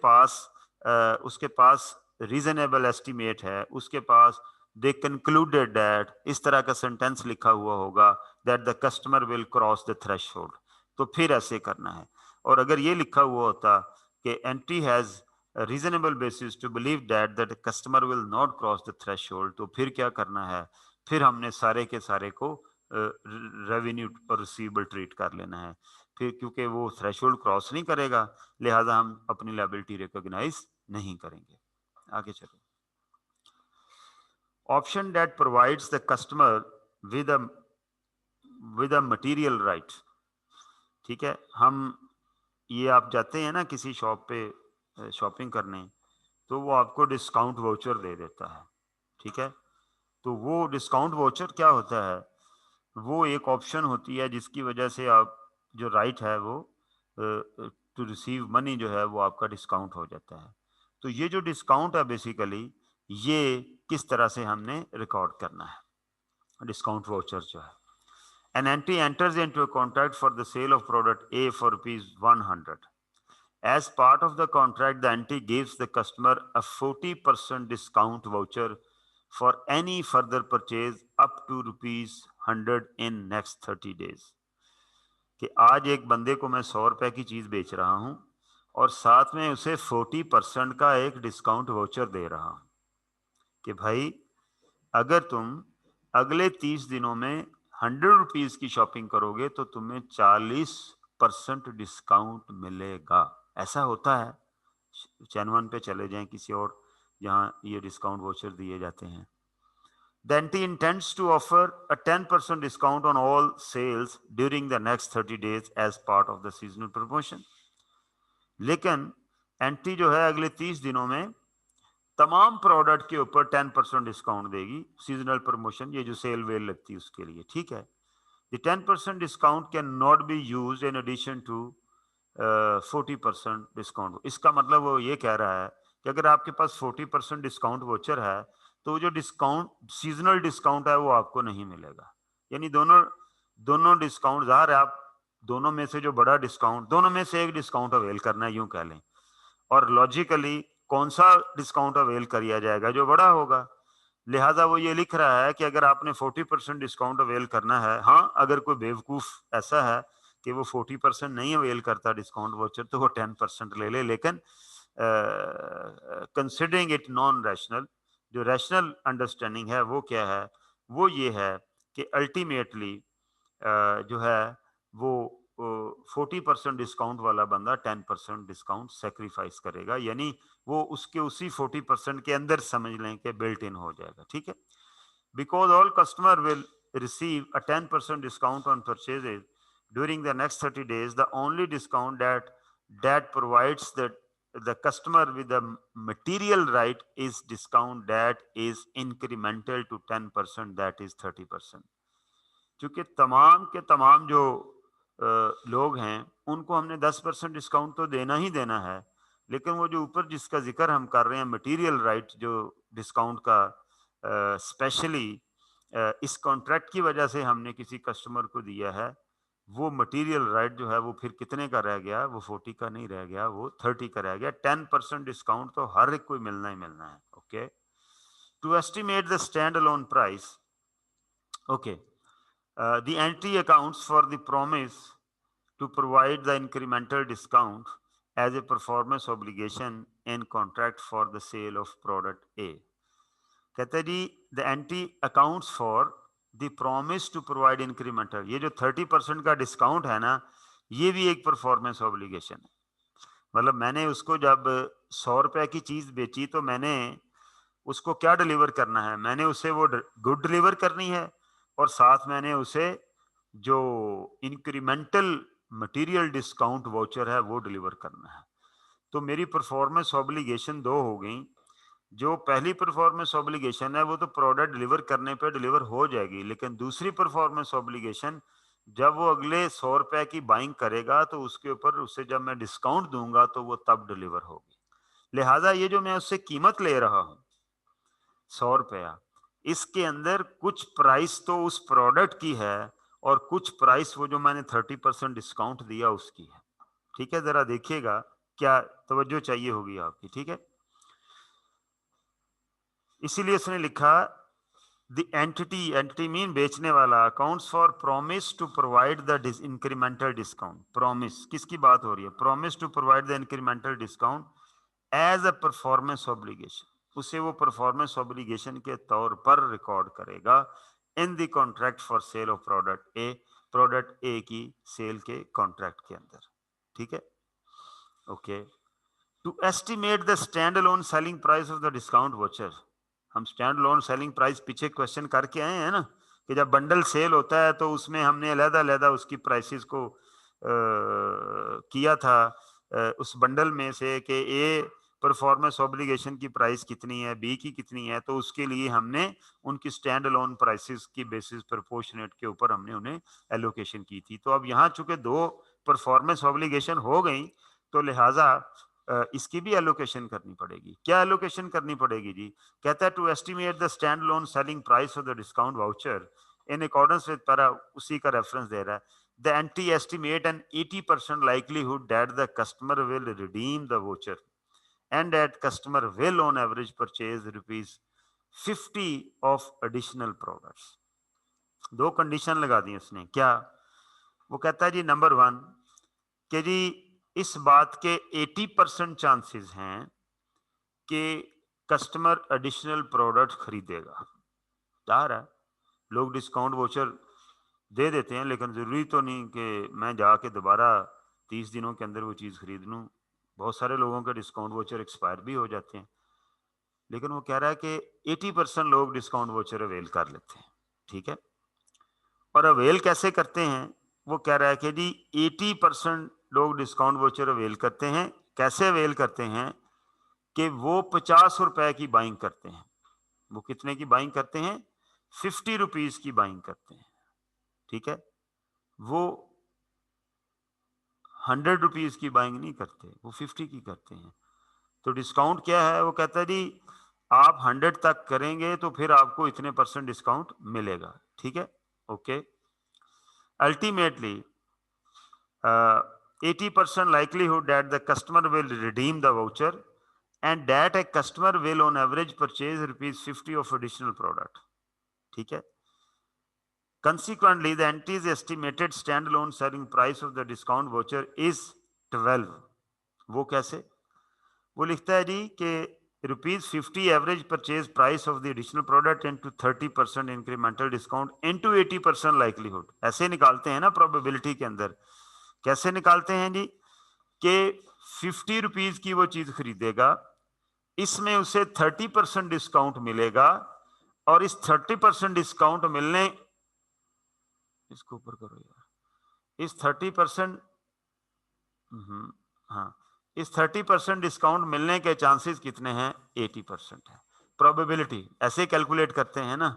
पास रीजनेबल एस्टिमेट है, उसके पास दे कंक्लूडेड दैट, इस तरह का सेंटेंस लिखा हुआ होगा that the customer will cross the threshold, तो फिर ऐसे करना है, और अगर ये लिखा हुआ होता कि entity has reasonable basis to believe that the customer will not cross the threshold, तो फिर क्या करना है, फिर हमने सारे के सारे को रेवेन्यू और रिसीवेबल ट्रीट कर लेना है, फिर क्योंकि वो थ्रेशोल्ड क्रॉस नहीं करेगा लिहाजा हम अपनी लायबिलिटी रिकॉग्नाइज नहीं करेंगे, आगे चलो, option that provides the customer with a material right, ठीक है, हम ये आप जाते हैं ना किसी शॉप पे शॉपिंग करने, तो वो आपको डिस्काउंट वाउचर दे देता है, ठीक है, तो वो डिस्काउंट वाउचर क्या होता है, वो एक ऑप्शन होती है जिसकी वजह से आप जो राइट है वो टू रिसीव मनी जो है वो आपका डिस्काउंट हो जाता है, तो ये जो डिस्काउंट है बेसिकली ये किस तरह से हमने रिकॉर्ड करना है, डिस्काउंट वाउचर जो है, an entity enters into a contract for the sale of product A for ₹100. As part of the contract, the entity gives the customer a 40% discount voucher for any further purchase up to ₹100 in next 30 days. कि आज एक बंदे को मैं 100 रुपए की चीज बेच रहा हूं और साथ में उसे 40% का एक डिस्काउंट वाउचर दे रहा हूं कि भाई अगर तुम अगले 30 दिनों में ₹100 की शॉपिंग करोगे तो तुम्हें 40% डिस्काउंट मिलेगा, ऐसा होता है, चैनवन पे चले जाएं किसी और जहां ये डिस्काउंट वाउचर दिए जाते हैं, the entity intends to offer a 10% discount on all sales during the next 30 days as part of the seasonal promotion. लेकिन एंटी जो है अगले 30 दिनों में तमाम प्रोडक्ट के ऊपर 10% डिस्काउंट देगी, सीजनल प्रमोशन, ये जो सेल वेल लगती है उसके लिए, ठीक है। The 10% discount can not be use in addition to 40% discount. इसका मतलब वो ये कह रहा है कि अगर आपके पास 40% डिस्काउंट वोचर है तो जो डिस्काउंट सीजनल डिस्काउंट है वो आपको नहीं मिलेगा। यानी दोनों डिस्काउंट ज़ाहिर है, आप दोनों में से जो बड़ा डिस्काउंट, दोनों में से एक डिस्काउंट अवेल करना है यूं कह लें, और लॉजिकली कौन सा डिस्काउंट अवेल किया जाएगा, जो बड़ा होगा। लिहाजा वो ये लिख रहा है कि अगर आपने 40% डिस्काउंट अवेल करना है, हाँ अगर कोई बेवकूफ ऐसा है कि वो 40% नहीं अवेल करता डिस्काउंट वोचर तो वो 10% ले ले, लेकिन कंसिडरिंग इट नॉन रैशनल, जो रैशनल अंडरस्टैंडिंग है वो क्या है, वो ये है कि अल्टीमेटली जो है वो 40% डिस्काउंट वाला बंदा 10% डिस्काउंट सेक्रीफाइस करेगा, यानी वो उसके उसी 40% के अंदर समझ लें कि बिल्ट इन हो जाएगा, ठीक है। Because all customer will receive a 10% discount on purchases during the next 30 days, the only discount that provides the customer with the material right is discount that is incremental to 10%, that is 30%। क्योंकि तमाम के तमाम जो लोग हैं उनको हमने 10% discount तो देना ही देना है, लेकिन वो जो ऊपर जिसका जिक्र हम कर रहे हैं मटेरियल राइट जो डिस्काउंट का स्पेशली इस कॉन्ट्रैक्ट की वजह से हमने किसी कस्टमर को दिया है, वो मटेरियल राइट जो है वो फिर कितने का रह गया, वो 40 का नहीं रह गया, वो 30 का रह गया। 10% डिस्काउंट तो हर एक को मिलना ही मिलना है। Okay, to estimate the stand alone price, okay, the entry accounts for the promise to provide the incremental discount as a performance obligation in contract for the sale of product A। कहते हैं जी the entry accounts for the promise to provide incremental, ये जो 30% का discount है ना, ये भी एक परफॉर्मेंस ऑब्लिगेशन है। मतलब मैंने उसको जब 100 रुपए की चीज बेची तो मैंने उसको क्या डिलीवर करना है, मैंने उसे वो गुड डिलीवर करनी है और साथ मैंने उसे जो इंक्रीमेंटल मटेरियल डिस्काउंट वाउचर है वो डिलीवर करना है। तो मेरी परफॉर्मेंस ऑब्लिगेशन दो हो गई। जो पहली परफॉर्मेंस ऑब्लिगेशन है वो तो प्रोडक्ट डिलीवर करने पे डिलीवर हो जाएगी, लेकिन दूसरी परफॉर्मेंस ऑब्लिगेशन जब वो अगले 100 रुपए की बाइंग करेगा तो उसके ऊपर उसे जब मैं डिस्काउंट दूंगा तो वो तब डिलीवर होगी। लिहाजा ये जो मैं उससे कीमत ले रहा हूं 100 रुपया, इसके अंदर कुछ प्राइस तो उस प्रोडक्ट की है और कुछ प्राइस वो जो मैंने 30% डिस्काउंट दिया उसकी है। ठीक है, जरा देखिएगा, क्या तवज्जो चाहिए होगी आपकी, ठीक है। इसीलिए उसने लिखा द एंटिटी मीन बेचने वाला, accounts for promise to provide the incremental discount. Promise किसकी बात हो रही है, promise to provide the incremental discount as a performance obligation, उसे वो परफॉर्मेंस ऑब्लिगेशन के तौर पर रिकॉर्ड करेगा in the contract for sale of product A की सेल के कॉन्ट्रैक्ट के अंदर, ठीक है। Okay, to estimate the stand alone selling price of the discount voucher. हम स्टैंड अलोन सेलिंग प्राइस पीछे क्वेश्चन करके आए हैं ना कि जब बंडल सेल होता है तो उसमें हमने अलग-अलग उसकी प्राइसेस को किया था उस बंडल में से कि ए परफॉर्मेंस ऑब्लिगेशन की प्राइस कितनी है, बी की कितनी है, तो उसके लिए हमने उनकी स्टैंड अलोन प्राइसेस की बेसिस प्रोपोर्शनेट के ऊपर हमने उन्हें एलोकेशन की थी। तो अब यहाँ चूंकि दो परफॉर्मेंस ऑब्लिगेशन हो गई तो लिहाजा इसकी भी एलोकेशन करनी पड़ेगी। क्या एलोकेशन करनी पड़ेगी जी, कहता है to estimate the stand alone selling price of the discount voucher in accordance with para, उसी का रेफरेंस दे रहा है। The entity estimate an 80% likelihood that the customer will redeem the voucher and that customer will on average purchase rupees 50 of additional products। दो condition लगा दी उसने, क्या वो कहता है जी नंबर 1 कि जी इस बात के 80% चांसेस हैं कि कस्टमर एडिशनल प्रोडक्ट खरीदेगा। जाहिर है लोग डिस्काउंट वोचर दे देते हैं, लेकिन ज़रूरी तो नहीं कि मैं जाके दोबारा 30 दिनों के अंदर वो चीज़ खरीद लूँ। बहुत सारे लोगों के डिस्काउंट वोचर एक्सपायर भी हो जाते हैं, लेकिन वो कह रहा है कि 80% लोग डिस्काउंट वोचर अवेल कर लेते हैं, ठीक है। और अवेल कैसे करते हैं, वो कह रहा है कि जी 80% लोग डिस्काउंट वोचर अवेल करते हैं कैसे अवेल करते हैं कि वो 50 रुपए की बाइंग करते हैं। वो कितने की बाइंग करते हैं? 50 रुपीज की बाइंग करते हैं। ठीक है, वो 100 रुपीज की बाइंग नहीं करते, वो 50 की करते हैं। तो डिस्काउंट क्या है? वो कहता है जी आप 100 तक करेंगे तो फिर आपको इतने % डिस्काउंट मिलेगा। ठीक है, okay. Ultimately 80% likelihood that the customer will redeem the voucher and that a customer will on average purchase ₹50 of additional product. ठीक है, consequently the NT's estimated standalone selling price of the discount voucher is 12. वो कैसे? वो लिखता है जी कि ₹50 average purchase price of the additional product into 30% incremental discount into 80% likelihood. ऐसे निकालते हैं ना probability के अंदर। कैसे निकालते हैं जी कि 50 रुपीज की वो चीज खरीदेगा, इसमें उसे 30% डिस्काउंट मिलेगा और इस 30% डिस्काउंट मिलने, इसको ऊपर करो यार, इस 30%, हाँ, इस 30% डिस्काउंट मिलने के चांसेस कितने हैं? 80% है। प्रोबेबिलिटी ऐसे कैलकुलेट करते हैं ना,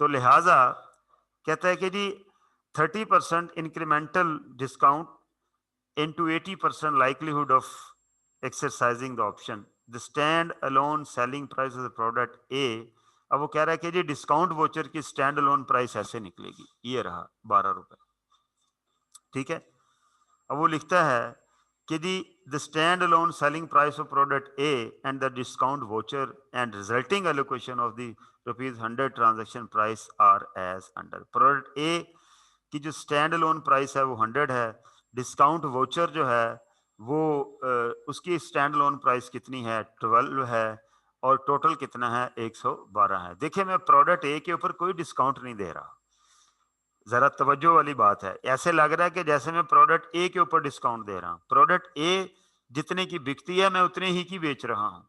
तो लिहाजा कहता है कि जी 30% incremental discount into 80% likelihood of exercising the option. The stand alone selling price of the product A, अब वो कह रहा है कि जी डिस्काउंट वोचर की स्टैंड अलोन प्राइस ऐसे निकलेगी, ये रहा 12 रुपए। ठीक है, अब वो लिखता है कि जी the stand alone selling price of product A and the discount voucher and resulting allocation of the ₹100 transaction price are as under. Product A की जो स्टैंड अलोन प्राइस है वो 100 है, डिस्काउंट वोचर जो है वो उसकी स्टैंड अलोन प्राइस कितनी है? 12 है, और टोटल कितना है? 112 है। देखिए मैं प्रोडक्ट ए के ऊपर कोई डिस्काउंट नहीं दे रहा, जरा तवज्जो वाली बात है। ऐसे लग रहा है कि जैसे मैं प्रोडक्ट ए के ऊपर डिस्काउंट दे रहा हूं। प्रोडक्ट ए जितने की बिकती है मैं उतने ही की बेच रहा हूं।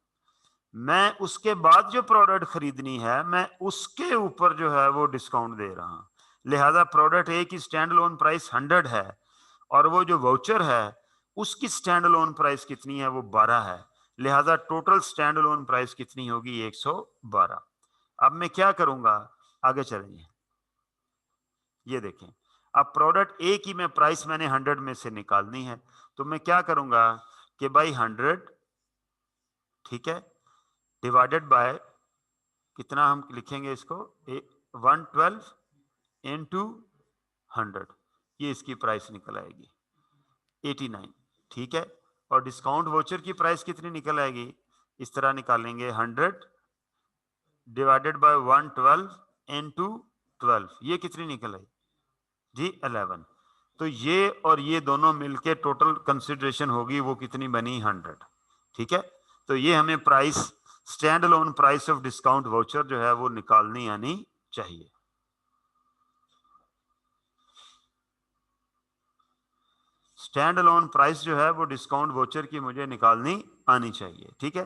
मैं उसके बाद जो प्रोडक्ट खरीदनी है मैं उसके ऊपर जो है वो डिस्काउंट दे रहा हूं। लिहाजा प्रोडक्ट ए की स्टैंड अलोन प्राइस 100 है और वो जो वाउचर है उसकी स्टैंड अलोन प्राइस कितनी है? वो 12 है। लिहाजा टोटल स्टैंड अलोन प्राइस कितनी होगी? 112। अब मैं क्या करूंगा? आगे चलेंगे, ये देखें। अब प्रोडक्ट ए की मैं प्राइस मैंने 100 में से निकालनी है, तो मैं क्या करूंगा कि भाई 100, ठीक है, डिवाइडेड बाय कितना हम लिखेंगे इसको? 112 इंटू 100, ये इसकी प्राइस निकल आएगी 89। ठीक है, और डिस्काउंट वोचर की प्राइस कितनी निकल आएगी? इस तरह निकालेंगे 100 डिवाइडेड बाय 112 इंटू 12, ये कितनी निकल आई जी? 11। तो ये और ये दोनों मिलके टोटल कंसिडरेशन होगी, वो कितनी बनी? 100। ठीक है, तो ये हमें price, stand alone price of discount voucher जो है वो निकालनी आनी चाहिए। स्टैंड अलोन प्राइस जो है वो डिस्काउंट वाउचर की मुझे निकालनी आनी चाहिए। ठीक है,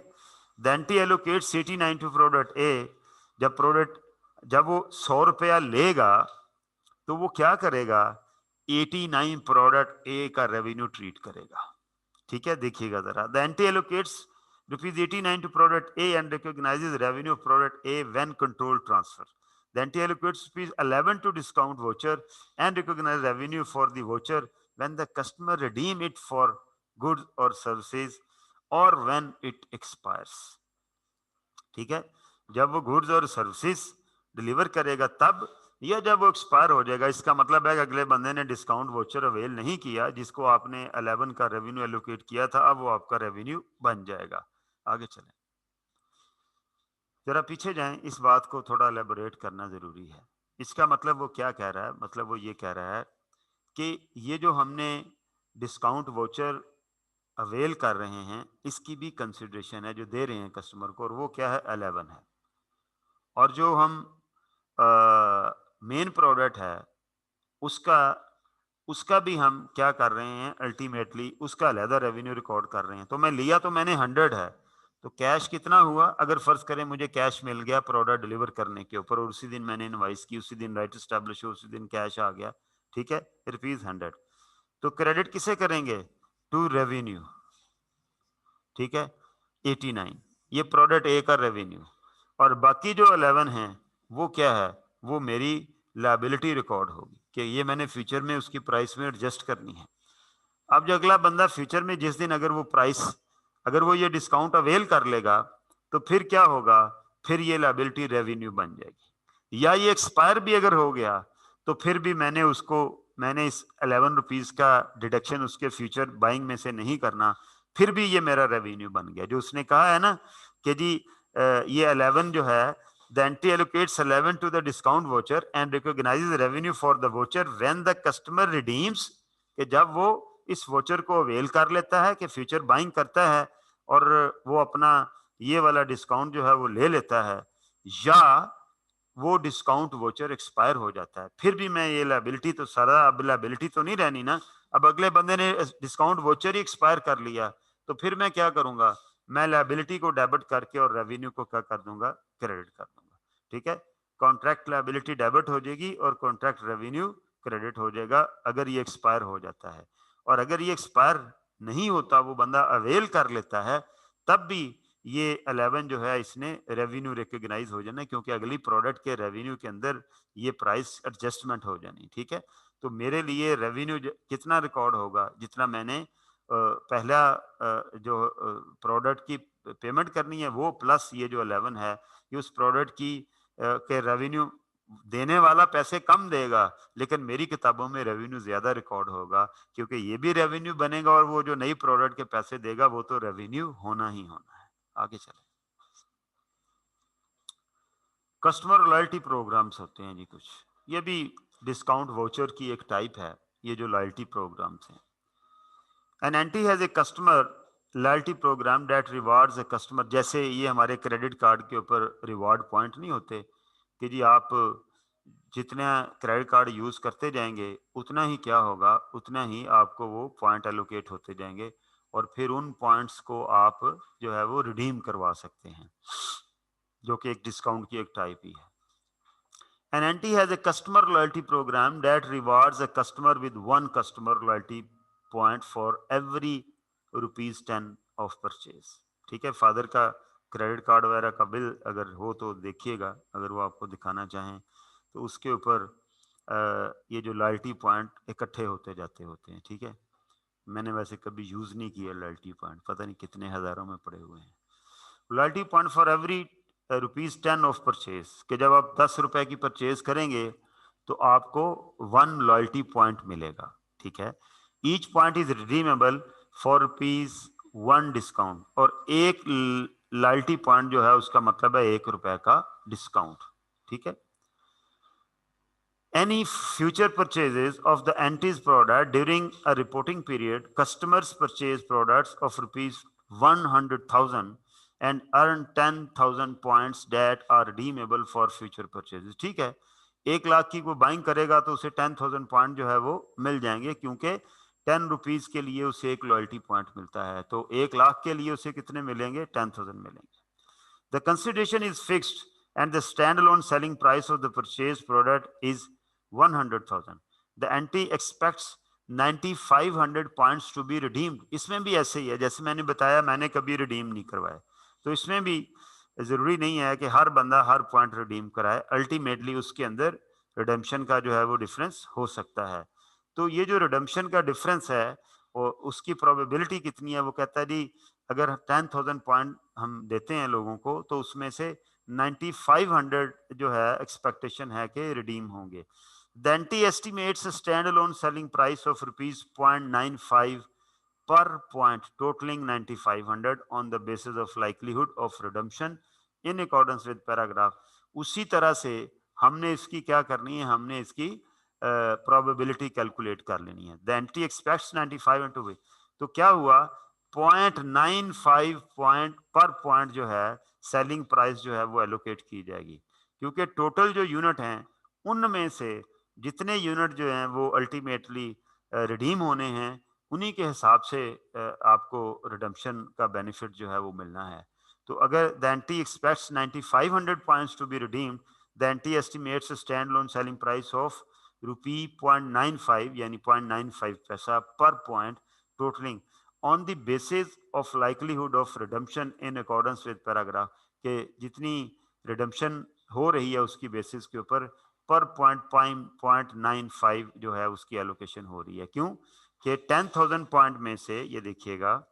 देंटी एलोकेट्स 89 टू प्रोडक्ट ए। जब वो 100 रुपया लेगा तो वो क्या करेगा? 89 प्रोडक्ट ए का रेवेन्यू ट्रीट करेगा। ठीक है, देखिएगा जरा। The entity allocates ₹89 to product A and recognizes revenue of product A when control transfer. The entity allocates ₹11 to discount voucher and recognize revenue for the voucher when the customer redeem it for goods और services और when it expires. ठीक है, जब वो goods और services deliver करेगा तब, या जब वो एक्सपायर हो जाएगा। इसका मतलब है कि अगले बंदे ने डिस्काउंट वोचर अवेल नहीं किया जिसको आपने 11 का रेवेन्यू एलोकेट किया था, अब वो आपका रेवेन्यू बन जाएगा। आगे चलें, जरा पीछे जाएं, इस बात को थोड़ा एलेबोरेट करना जरूरी है। इसका मतलब वो क्या कह रहा है? मतलब वो ये कह रहा है कि ये जो हमने डिस्काउंट वोचर अवेल कर रहे हैं इसकी भी कंसिडरेशन है जो दे रहे हैं कस्टमर को, और वो क्या है? 11 है। और जो हम मेन प्रोडक्ट है उसका उसका भी हम क्या कर रहे हैं? अल्टीमेटली उसका अलहदा रेवेन्यू रिकॉर्ड कर रहे हैं। तो मैं लिया तो मैंने 100 है, तो कैश कितना हुआ? अगर फर्ज करें मुझे कैश मिल गया प्रोडक्ट डिलीवर करने के ऊपर और उसी दिन मैंने इनवाइस की, उसी दिन राइट एस्टैब्लिश हो, उसी दिन कैश आ गया, ठीक है, ₹100, तो क्रेडिट किसे करेंगे? To revenue. ठीक है, 89 ये प्रोडक्ट ए का रेवेन्यू, और बाकी जो 11 है वो क्या है, वो मेरी लायबिलिटी रिकॉर्ड होगी कि ये मैंने फ्यूचर में उसकी प्राइस में एडजस्ट करनी है। अब जो अगला बंदा फ्यूचर में जिस दिन अगर वो प्राइस, अगर वो ये डिस्काउंट अवेल कर लेगा तो फिर क्या होगा, फिर ये लायबिलिटी रेवेन्यू बन जाएगी। या ये एक्सपायर भी अगर हो गया तो फिर भी मैंने इस 11 रुपीज का डिडक्शन उसके फ्यूचर बाइंग में से नहीं करना, फिर भी ये मेरा रेवेन्यू बन गया। जो उसने कहा है ना कि जी ये 11 जो है, the entity allocates 11 to the discount voucher and recognizes revenue for the voucher when the customer redeems, कि जब वो इस वोचर को अवेल कर लेता है, कि फ्यूचर बाइंग करता है और वो अपना ये वाला डिस्काउंट जो है वो ले लेता है, या वो डिस्काउंट वोचर एक्सपायर हो जाता है, फिर भी मैं ये लायबिलिटी तो सारा, अब लायबिलिटी तो नहीं रहनी ना। अब अगले बंदे ने डिस्काउंट वोचर ही एक्सपायर कर लिया तो फिर मैं क्या करूंगा, मैं लायबिलिटी को डेबिट करके और रेवेन्यू को क्या कर दूंगा, क्रेडिट कर दूंगा। ठीक है, कॉन्ट्रैक्ट लायबिलिटी डेबिट हो जाएगी और कॉन्ट्रैक्ट रेवेन्यू क्रेडिट हो जाएगा अगर ये एक्सपायर हो जाता है। और अगर ये एक्सपायर नहीं होता, वो बंदा अवेल कर लेता है, तब भी ये 11 जो है इसने रेवेन्यू रिकॉग्नाइज हो जाना, क्योंकि अगली प्रोडक्ट के रेवेन्यू के अंदर ये प्राइस एडजस्टमेंट हो जानी। ठीक है, तो मेरे लिए रेवेन्यू कितना रिकॉर्ड होगा, जितना मैंने पहला जो प्रोडक्ट की पेमेंट करनी है वो, प्लस ये जो 11 है ये उस प्रोडक्ट की के रेवेन्यू देने वाला पैसे कम देगा, लेकिन मेरी किताबों में रेवेन्यू ज्यादा रिकॉर्ड होगा, क्योंकि ये भी रेवेन्यू बनेगा और वो जो नई प्रोडक्ट के पैसे देगा वो तो रेवेन्यू होना ही होना है। आगे चले, कस्टमर लॉयल्टी प्रोग्राम्स होते हैं जी कुछ, ये भी डिस्काउंट वाउचर की एक टाइप है, ये जो लॉयल्टी प्रोग्राम्स हैं। An entity has a customer loyalty program that rewards a customer, जैसे ये हमारे क्रेडिट कार्ड के ऊपर रिवार्ड पॉइंट नहीं होते कि जी आप जितना क्रेडिट कार्ड यूज करते जाएंगे उतना ही क्या होगा, उतना ही आपको वो पॉइंट एलोकेट होते जाएंगे और फिर उन पॉइंट्स को आप जो है वो रिडीम करवा सकते हैं, जो कि एक डिस्काउंट की एक टाइप ही है। An NT has a customer loyalty program that rewards a customer with one customer loyalty point for every ₹10 of purchase। ठीक है, फादर का क्रेडिट कार्ड वगैरह का बिल अगर हो तो देखिएगा, अगर वो आपको दिखाना चाहें तो उसके ऊपर ये जो लॉयल्टी पॉइंट इकट्ठे होते जाते होते हैं। ठीक है, मैंने वैसे कभी यूज नहीं किया लॉयल्टी पॉइंट, पता नहीं कितने हजारों में पड़े हुए हैं। Loyalty point for every ₹10 of purchase, कि जब आप 10 रुपए की परचेज करेंगे तो आपको 1 लॉयल्टी पॉइंट मिलेगा। ठीक है, each point is redeemable for ₹1 discount, और एक लॉयल्टी पॉइंट जो है उसका मतलब है ₹1 का डिस्काउंट। ठीक है, any future purchases of the entity's product during a reporting period, customers purchase products of ₹100,000 and earn 10,000 points that are redeemable for future purchases। ठीक है, 1 लाख की वो बाइंग करेगा तो उसे 10,000 पॉइंट जो है वो मिल जाएंगे, क्योंकि 10 रुपीज के लिए उसे एक लॉयल्टी पॉइंट मिलता है, तो 1 लाख के लिए उसे कितने मिलेंगे, 10,000 मिलेंगे। The consideration is fixed and the standalone selling price of the purchased product is 100,000. The ante expects 9,500 points to be redeemed। इसमें भी ऐसे ही है जैसे मैंने बताया, मैंने कभी रिडीम नहीं करवाए, तो इसमें भी जरूरी नहीं है कि हर बंदा हर पॉइंट रिडीम कराए, अल्टीमेटली उसके अंदर रिडेम्पशन का जो है वो डिफरेंस हो सकता है। तो ये जो रिडेम्पशन का डिफरेंस है और उसकी प्रोबेबिलिटी कितनी है, वो कहता है जी अगर 10,000 पॉइंट हम देते हैं लोगों को तो उसमें से 9,500 जो है एक्सपेक्टेशन है कि रिडीम होंगे। The NT estimates a standalone selling price of ₹0.95 per point totaling 9,500 on the basis of likelihood of redemption in accordance with paragraph। उसी तरह से हमने इसकी क्या करनी है, हमने इसकी प्रोबेबिलिटी कैलकुलेट कर लेनी है। The NT expects 95 into V, तो क्या हुआ 0.95 पॉइंट पर पॉइंट जो है सेलिंग प्राइस जो है वो एलोकेट की जाएगी, क्योंकि टोटल जो यूनिट हैं उनमें से जितने यूनिट जो हैं वो अल्टीमेटली रिडीम होने हैं, उन्हीं के हिसाब से आपको रिडेम्पशन का बेनिफिट जो है वो मिलना है। तो अगर the entity expects 9,500 points to be redeemed, the entity estimates stand alone selling price of ₹0.95 यानी 0.95 पैसा पर point totalling on the basis of likelihood of redemption in accordance with paragraph, के जितनी रिडम्पशन हो रही है उसकी बेसिस के ऊपर पर 0.95 जो है उसकी एलोकेशन हो रही है। क्यों कि 10,000 पॉइंट में से ये देखिएगा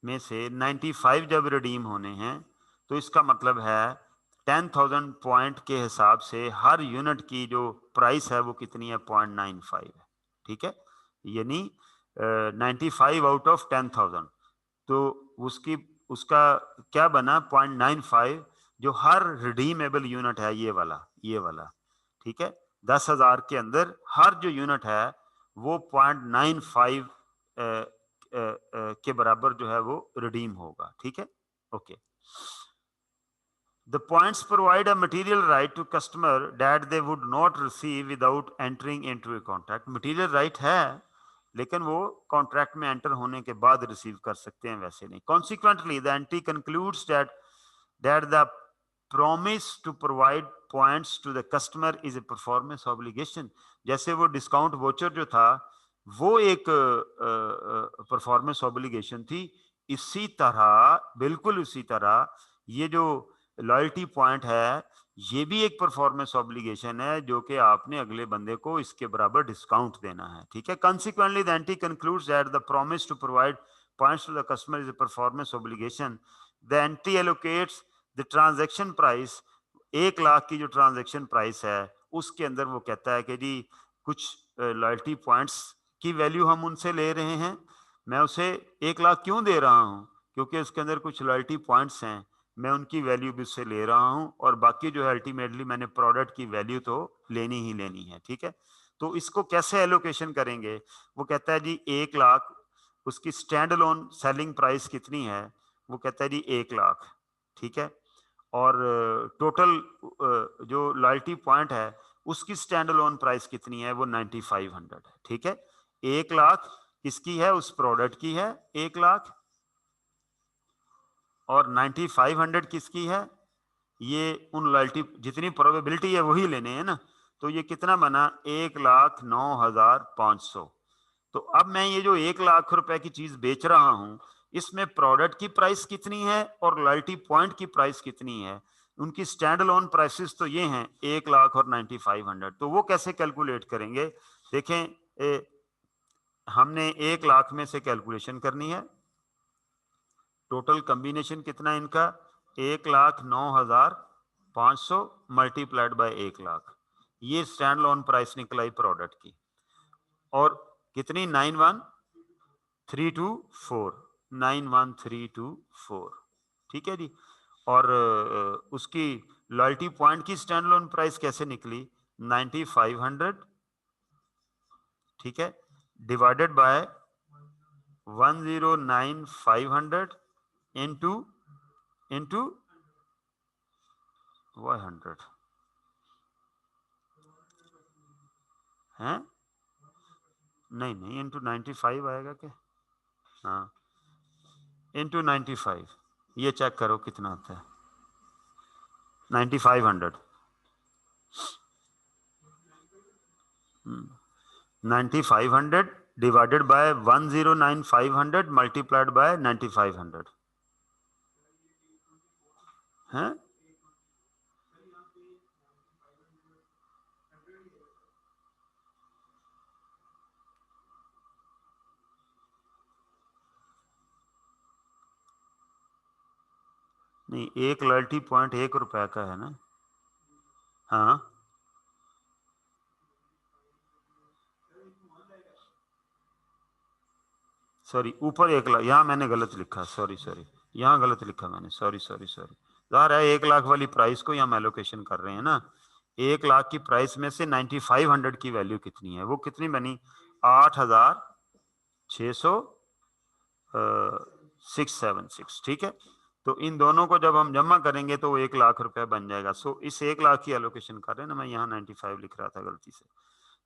में से 95 जब रिडीम होने हैं तो इसका मतलब है 10,000 पॉइंट के हिसाब से हर यूनिट की जो प्राइस है वो कितनी है 0.95 है। ठीक है, यानी 95 आउट ऑफ 10,000 तो उसका क्या बना 0.95 जो हर रिडीमेबल यूनिट है ये वाला। ठीक है, 10,000 के अंदर हर जो यूनिट है वो 0.95 के बराबर जो है वो रिडीम होगा। ठीक है, okay. The points provide a material right to customer that they would not receive without entering into a contract. Material right है लेकिन वो कॉन्ट्रैक्ट में एंटर होने के बाद रिसीव कर सकते हैं, वैसे नहीं। Consequently, the NT concludes that the promise to provide points to the customer is a performance obligation. जैसे वो डिस्काउंट वोचर जो था वो एक परफॉर्मेंस ऑब्लिगेशन थी, इसी तरह बिल्कुल उसी तरह ये जो लॉयल्टी पॉइंट है ये भी एक परफॉर्मेंस ऑब्लिगेशन है जो कि आपने अगले बंदे को इसके बराबर डिस्काउंट देना है। ठीक है, consequently the NT concludes that the promise to provide points to the customer is a performance obligation. The NT allocates the transaction price, 1 lakh की जो ट्रांजैक्शन प्राइस है उसके अंदर वो कहता है कि जी कुछ लॉयल्टी पॉइंट्स की वैल्यू हम उनसे ले रहे हैं, मैं उसे 1 लाख क्यों दे रहा हूं, क्योंकि उसके अंदर कुछ लॉयल्टी पॉइंट्स हैं, मैं उनकी वैल्यू भी उससे ले रहा हूं और बाकी जो है अल्टीमेटली मैंने प्रोडक्ट की वैल्यू तो लेनी ही लेनी है। ठीक है, तो इसको कैसे एलोकेशन करेंगे, वो कहता है जी 1 लाख, उसकी स्टैंड अलोन सेलिंग प्राइस कितनी है, वो कहता है जी 1 लाख। ठीक है, और टोटल जो लॉयल्टी पॉइंट है उसकी स्टैंड अलोन प्राइस कितनी है, वो 9500 है। ठीक है, 1 लाख किसकी है, उस प्रोडक्ट की है 1 लाख, और 9500 किसकी है, ये उन लॉयल्टी जितनी प्रोबेबिलिटी है वही लेने हैं ना। तो ये कितना बना 1,09,500। तो अब मैं ये जो 1 लाख रुपए की चीज बेच रहा हूं इसमें प्रोडक्ट की प्राइस कितनी है और लॉयल्टी पॉइंट की प्राइस कितनी है, उनकी स्टैंड अलोन प्राइसेस तो ये हैं 1 लाख और 9500। तो वो कैसे कैलकुलेट करेंगे, देखें हमने 1 लाख में से कैलकुलेशन करनी है, टोटल कॉम्बिनेशन कितना है इनका 1,09,500 मल्टीप्लाइड बाय 1 लाख, ये स्टैंड अलोन प्राइस निकलाई प्रोडक्ट की, और कितनी 91,324 91,324। ठीक है जी, और उसकी लॉयल्टी पॉइंट की स्टैंड अलोन प्राइस कैसे निकली 9500। ठीक है, डिवाइडेड बाय 109,500 into 100 है, नहीं इंटू 95 आएगा क्या, हाँ इंटू 95, ये चेक करो कितना आता है 9500। 9500 डिवाइडेड बाय 109,500 मल्टीप्लाइड बाय 9500 है, नहीं एक लॉयल्टी पॉइंट 1 रुपए का है ना, हाँ सॉरी ऊपर 1 लाख, यहाँ मैंने गलत लिखा, सॉरी यहाँ गलत लिखा मैंने, सॉरी ज़ाहिर है 1 लाख वाली प्राइस को यहाँ एलोकेशन कर रहे हैं ना। 1 लाख की प्राइस में से 9500 की वैल्यू कितनी है, वो कितनी बनी 8,676। ठीक है, तो इन दोनों को जब हम जमा करेंगे तो 1 लाख रुपए बन जाएगा। सो इस 1 लाख की एलोकेशन कर रहे हैं ना, मैं यहाँ 95 लिख रहा था गलती से।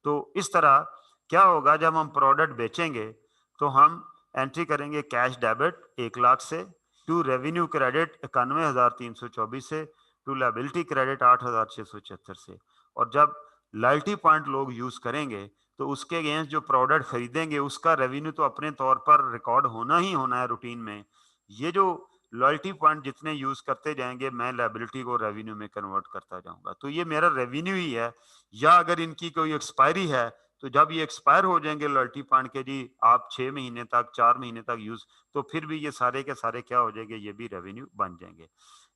तो इस तरह क्या होगा, जब हम प्रोडक्ट बेचेंगे तो हम एंट्री करेंगे कैश डेबिट 1 लाख से, टू रेवेन्यू क्रेडिट 91,324 से, टू लायबिलिटी क्रेडिट 8,676 से, और जब लॉयल्टी पॉइंट लोग यूज करेंगे तो उसके अगेंस्ट जो प्रोडक्ट खरीदेंगे उसका रेवेन्यू तो अपने तौर पर रिकॉर्ड होना ही होना है रूटीन में। ये जो लॉयल्टी पॉइंट जितने यूज करते जाएंगे मैं लायबिलिटी को रेवेन्यू में कन्वर्ट करता जाऊंगा, तो ये मेरा रेवेन्यू ही है। या अगर इनकी कोई एक्सपायरी है तो जब ये एक्सपायर हो जाएंगे लॉयल्टी पॉइंट के जी आप 6 महीने तक 4 महीने तक यूज, तो फिर भी ये सारे के सारे क्या हो जाएंगे, ये भी रेवेन्यू बन जाएंगे।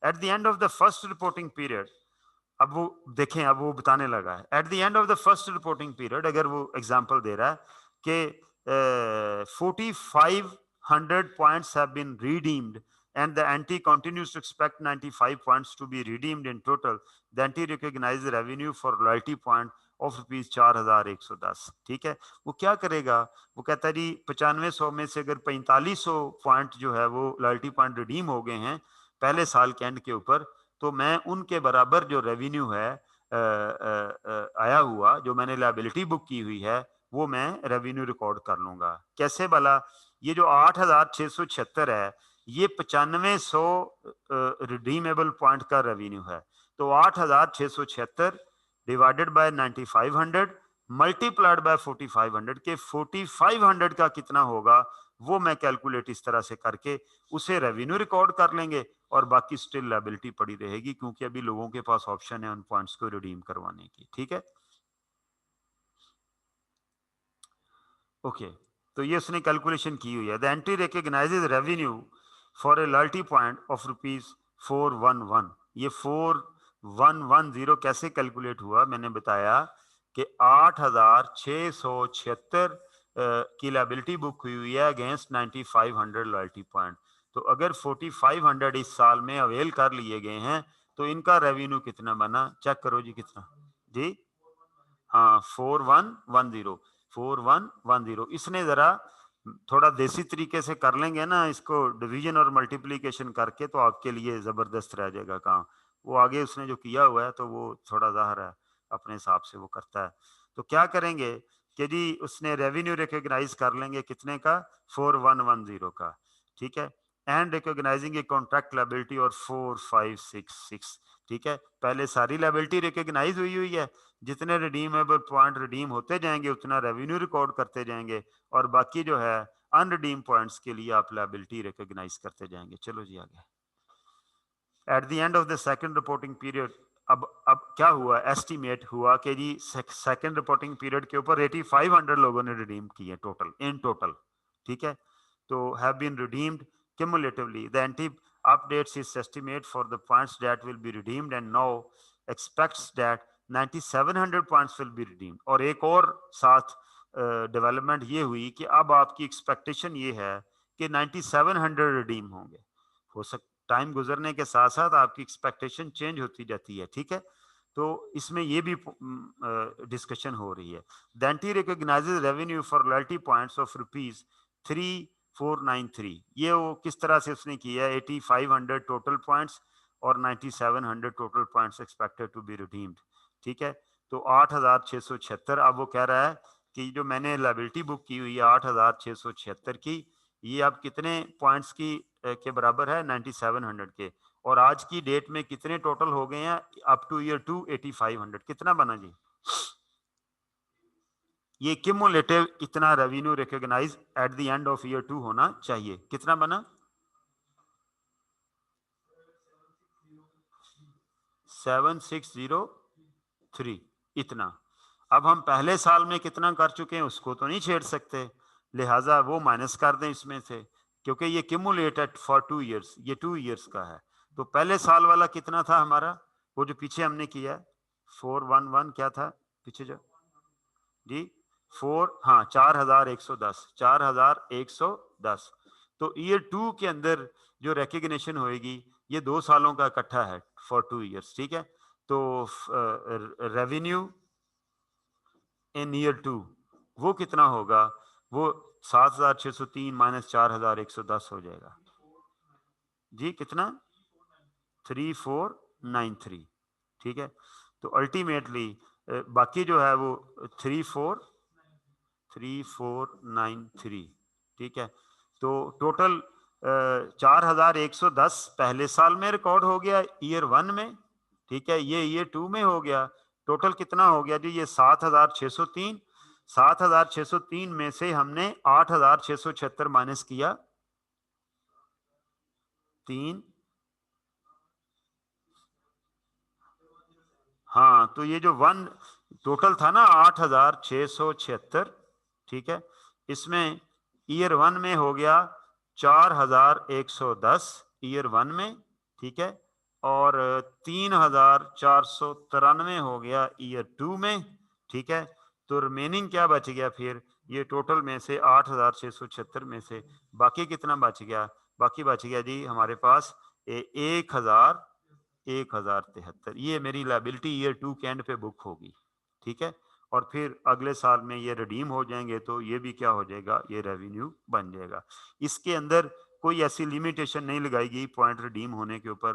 At the end of the first reporting period, अब वो देखें, अब वो बताने लगा है at the end of the first reporting period, अगर वो एग्जांपल दे रहा है कि 4500 points have been redeemed and the entity continues to expect 95 points to be redeemed in total, the entity recognizes revenue for loyalty point of rupees 4110। ठीक है, वो क्या करेगा, वो कहता है जी 9500 में से अगर 4500 पॉइंट जो है वो लॉयल्टी पॉइंट रिडीम हो गए हैं पहले साल के एंड के ऊपर, तो मैं उनके बराबर जो रेवेन्यू है आया हुआ, जो मैंने लायबिलिटी बुक की हुई है, वो मैं रेवेन्यू रिकॉर्ड कर लूंगा। कैसे भला, ये जो 8676 है ये 9500 रिडीमेबल पॉइंट का रेवेन्यू है, तो 8676 डिवाइडेड बाय 9500 मल्टीप्लाइड बाय 4500 के 4500 का कितना होगा वो मैं कैलकुलेट इस तरह से करके उसे रेवेन्यू रिकॉर्ड कर लेंगे और बाकी स्टिल लायबिलिटी पड़ी रहेगी, क्योंकि अभी लोगों के पास ऑप्शन है उन पॉइंट्स को रिडीम करवाने की। ठीक है, ओके, तो ये उसने कैलकुलेशन की हुई है। The entry recognises revenue for a loyalty point of rupees 411। ये 4110 कैसे कैलकुलेट हुआ, मैंने बताया कि 8676 की लायबिलिटी बुक हुई हुई है अगेंस्ट 9500 लॉयल्टी पॉइंट। तो अगर 4500 इस साल में अवेल कर लिए गए हैं तो इनका रेवेन्यू कितना बना, चेक करो जी कितना जी। हाँ 4110 इसने जरा थोड़ा देसी तरीके से कर लेंगे ना इसको, डिवीजन और मल्टीप्लिकेशन करके, तो आपके लिए जबरदस्त रह जाएगा काम। वो आगे उसने जो किया हुआ है तो वो थोड़ा जाहिर है अपने हिसाब से वो करता है। तो क्या करेंगे कि जी उसने रेवेन्यू रिकॉग्नाइज कर लेंगे कितने का, 4110 का। ठीक है, and recognising a contract liability और 4566। ठीक है, पहले सारी लायबिलिटी रिकॉग्नाइज हुई हुई है, जितने रिडीमेबल पॉइंट रिडीम होते जाएंगे उतना रेवेन्यू रिकॉर्ड करते जाएंगे, और बाकी जो है अनरिडीम पॉइंट्स के लिए आप लायबिलिटी रिकॉग्नाइज करते जाएंगे। चलो जी आगे। Eight the end of the second reporting period, अब क्या हुआ, एस्टिमेट हुआ कि जी सेकंड रिपोर्टिंग पीरियड के ऊपर 8500 लोगों ने रिडीम किए टोटल, इन टोटल। ठीक है, तो have been redeemed cumulatively. The entity updates its estimate for the points that will be redeemed and now expects that 9700 points will be redeemed। और एक और साथ डेवलपमेंट ये हुई कि अब आपकी एक्सपेक्टेशन ये है कि 9700 रिडीम होंगे। हो सकता टाइम गुजरने के साथ साथ आपकी एक्सपेक्टेशन चेंज होती जाती है। ठीक है, तो इसमें ये भी डिस्कशन हो रही है। The anti recognises revenue for loyalty points of rupees 3493। ये वो किस तरह से उसने किया है, 8500 टोटल पॉइंट्स और 9700 total points expected to be redeemed. ठीक है, तो 8676 अब वो कह रहा है कि जो मैंने लायबिलिटी बुक की हुई है 8676 की, ये अब कितने पॉइंट्स की के बराबर है, 9700 के, और आज की डेट में कितने टोटल हो गए हैं अप टू ईयर 2 8500। कितना बना जी, ये क्यूमुलेटिव कितना revenue recognize at the end of year 2 होना चाहिए, कितना बना, 7603 इतना। अब हम पहले साल में कितना कर चुके हैं उसको तो नहीं छेड़ सकते, लिहाजा वो माइनस कर दें इसमें से, क्योंकि ये क्यूमुलेटेड फॉर 2 इयर्स, ये 2 इयर्स का है। तो पहले साल वाला कितना था हमारा, वो जो पीछे हमने किया 411 क्या था पीछे जो जी 4, हाँ 4110, 4110। तो ईयर 2 के अंदर जो रिकॉग्निशन होएगी ये 2 सालों का इकट्ठा है फॉर 2 इयर्स। ठीक है, तो रेवेन्यू इन ईयर 2 वो कितना होगा, वो 7603 माइनस 4110 हो जाएगा जी, कितना 3493। ठीक है, तो अल्टीमेटली बाकी जो है वो 3493। ठीक है, तो टोटल 4110 पहले साल में रिकॉर्ड हो गया ईयर 1 में। ठीक है, ये ईयर 2 में हो गया, टोटल कितना हो गया जी, ये 7603 7,603 में से हमने 8,676 माइनस किया 3, हाँ, तो ये जो वन टोटल था ना 8,676, ठीक है, इसमें ईयर 1 में हो गया 4,110 ईयर 1 में, ठीक है, और 3,493 हो गया ईयर 2 में, ठीक है। तो रिमेनिंग क्या बच गया फिर, ये टोटल में से 8,676 में से बाकी कितना बच गया, बाकी बच गया जी हमारे पास 1,073, ये मेरी लायबिलिटी ईयर 2 के एंड पे बुक होगी, ठीक है। और फिर अगले साल में ये रिडीम हो जाएंगे तो ये भी क्या हो जाएगा, ये रेवेन्यू बन जाएगा। इसके अंदर कोई ऐसी लिमिटेशन नहीं लगाई पॉइंट रिडीम होने के ऊपर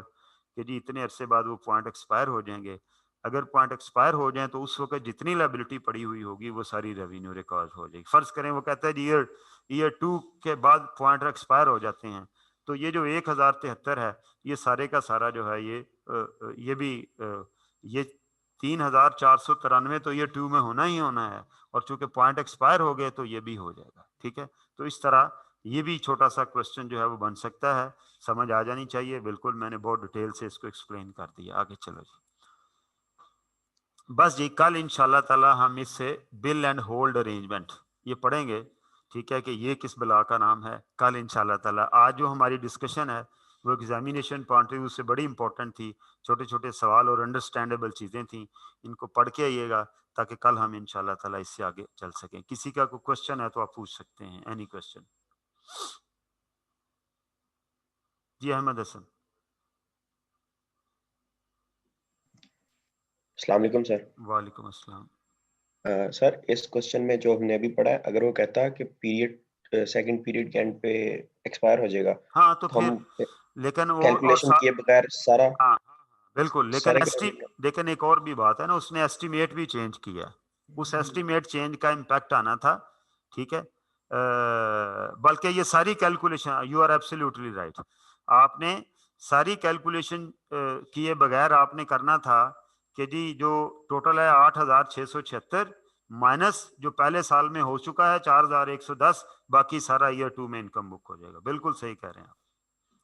कि जी इतने अरसे बाद वो पॉइंट एक्सपायर हो जाएंगे। अगर पॉइंट एक्सपायर हो जाए तो उस वक्त जितनी लायबिलिटी पड़ी हुई होगी वो सारी रेवेन्यू रिकॉर्ड हो जाएगी। फर्ज करें वो कहता है जी ईयर 2 के बाद पॉइंट एक्सपायर हो जाते हैं, तो ये जो 1,073 है ये सारे का सारा जो है ये भी ये 3,493 तो ये 2 में होना ही होना है, और चूंकि पॉइंट एक्सपायर हो गए तो ये भी हो जाएगा, ठीक है। तो इस तरह ये भी छोटा सा क्वेश्चन जो है वो बन सकता है, समझ आ जानी चाहिए। बिल्कुल मैंने बहुत डिटेल से इसको एक्सप्लेन कर दिया। आगे चलो जी, बस जी कल इंशाल्लाह ताला हम इससे बिल एंड होल्ड अरेंजमेंट ये पढ़ेंगे, ठीक है, कि ये किस बला का नाम है। कल इंशाल्लाह ताला, आज जो हमारी डिस्कशन है वो एग्जामिनेशन पॉइंट ऑफ व्यू से बड़ी इंपॉर्टेंट थी, छोटे छोटे सवाल और अंडरस्टैंडेबल चीज़ें थी, इनको पढ़ के आइएगा ताकि कल हम इंशाल्लाह ताला इससे आगे चल सकें। किसी का कोई क्वेश्चन है तो आप पूछ सकते हैं, एनी क्वेश्चन। जी अहमद हसन। अस्सलाम वालेकुम सर। वालेकुम अस्सलाम। सर इस क्वेश्चन में जो हमने अभी पढ़ा है, अगर वो कहता है कि पीरियड सेकंड पीरियड के एंड पे एक्सपायर हो जाएगा, हाँ तो तो फिर हम लेकिन वो और कैलकुलेशन किए बगैर सारा हाँ बिल्कुल, लेकिन सारे लेकिन एक और भी बात है ना, उसने एस्टिमेट भी चेंज किया, उस एस्टिमेट चेंज का इम्पैक्ट आना था, ठीक है। बल्कि ये सारी calculation, you are absolutely right, आपने सारी कैलकुलेशन किए बगैर आपने करना था कि जी जो टोटल है 8,676 माइनस जो पहले साल में हो चुका है 4,110, बाकी सारा ईयर 2 में इनकम बुक हो जाएगा। बिल्कुल सही कह रहे हैं आप।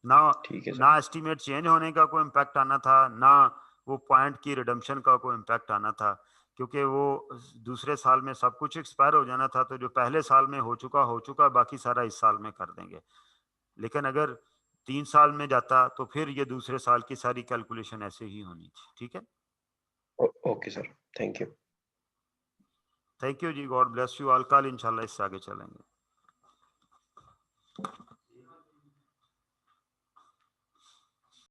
ना ठीक है सर। ना एस्टीमेट चेंज होने का कोई इम्पैक्ट आना था, ना वो पॉइंट की रिडम्पशन का कोई इम्पैक्ट आना था, क्योंकि वो दूसरे साल में सब कुछ एक्सपायर हो जाना था। तो जो पहले साल में हो चुका, बाकी सारा इस साल में कर देंगे। लेकिन अगर 3 साल में जाता तो फिर ये दूसरे साल की सारी कैलकुलेशन ऐसे ही होनी थी, ठीक है। Okay sir, thank you. Thank you जी, गॉड ब्लेस यू ऑल। कल इंशाल्लाह इससे आगे चलेंगे।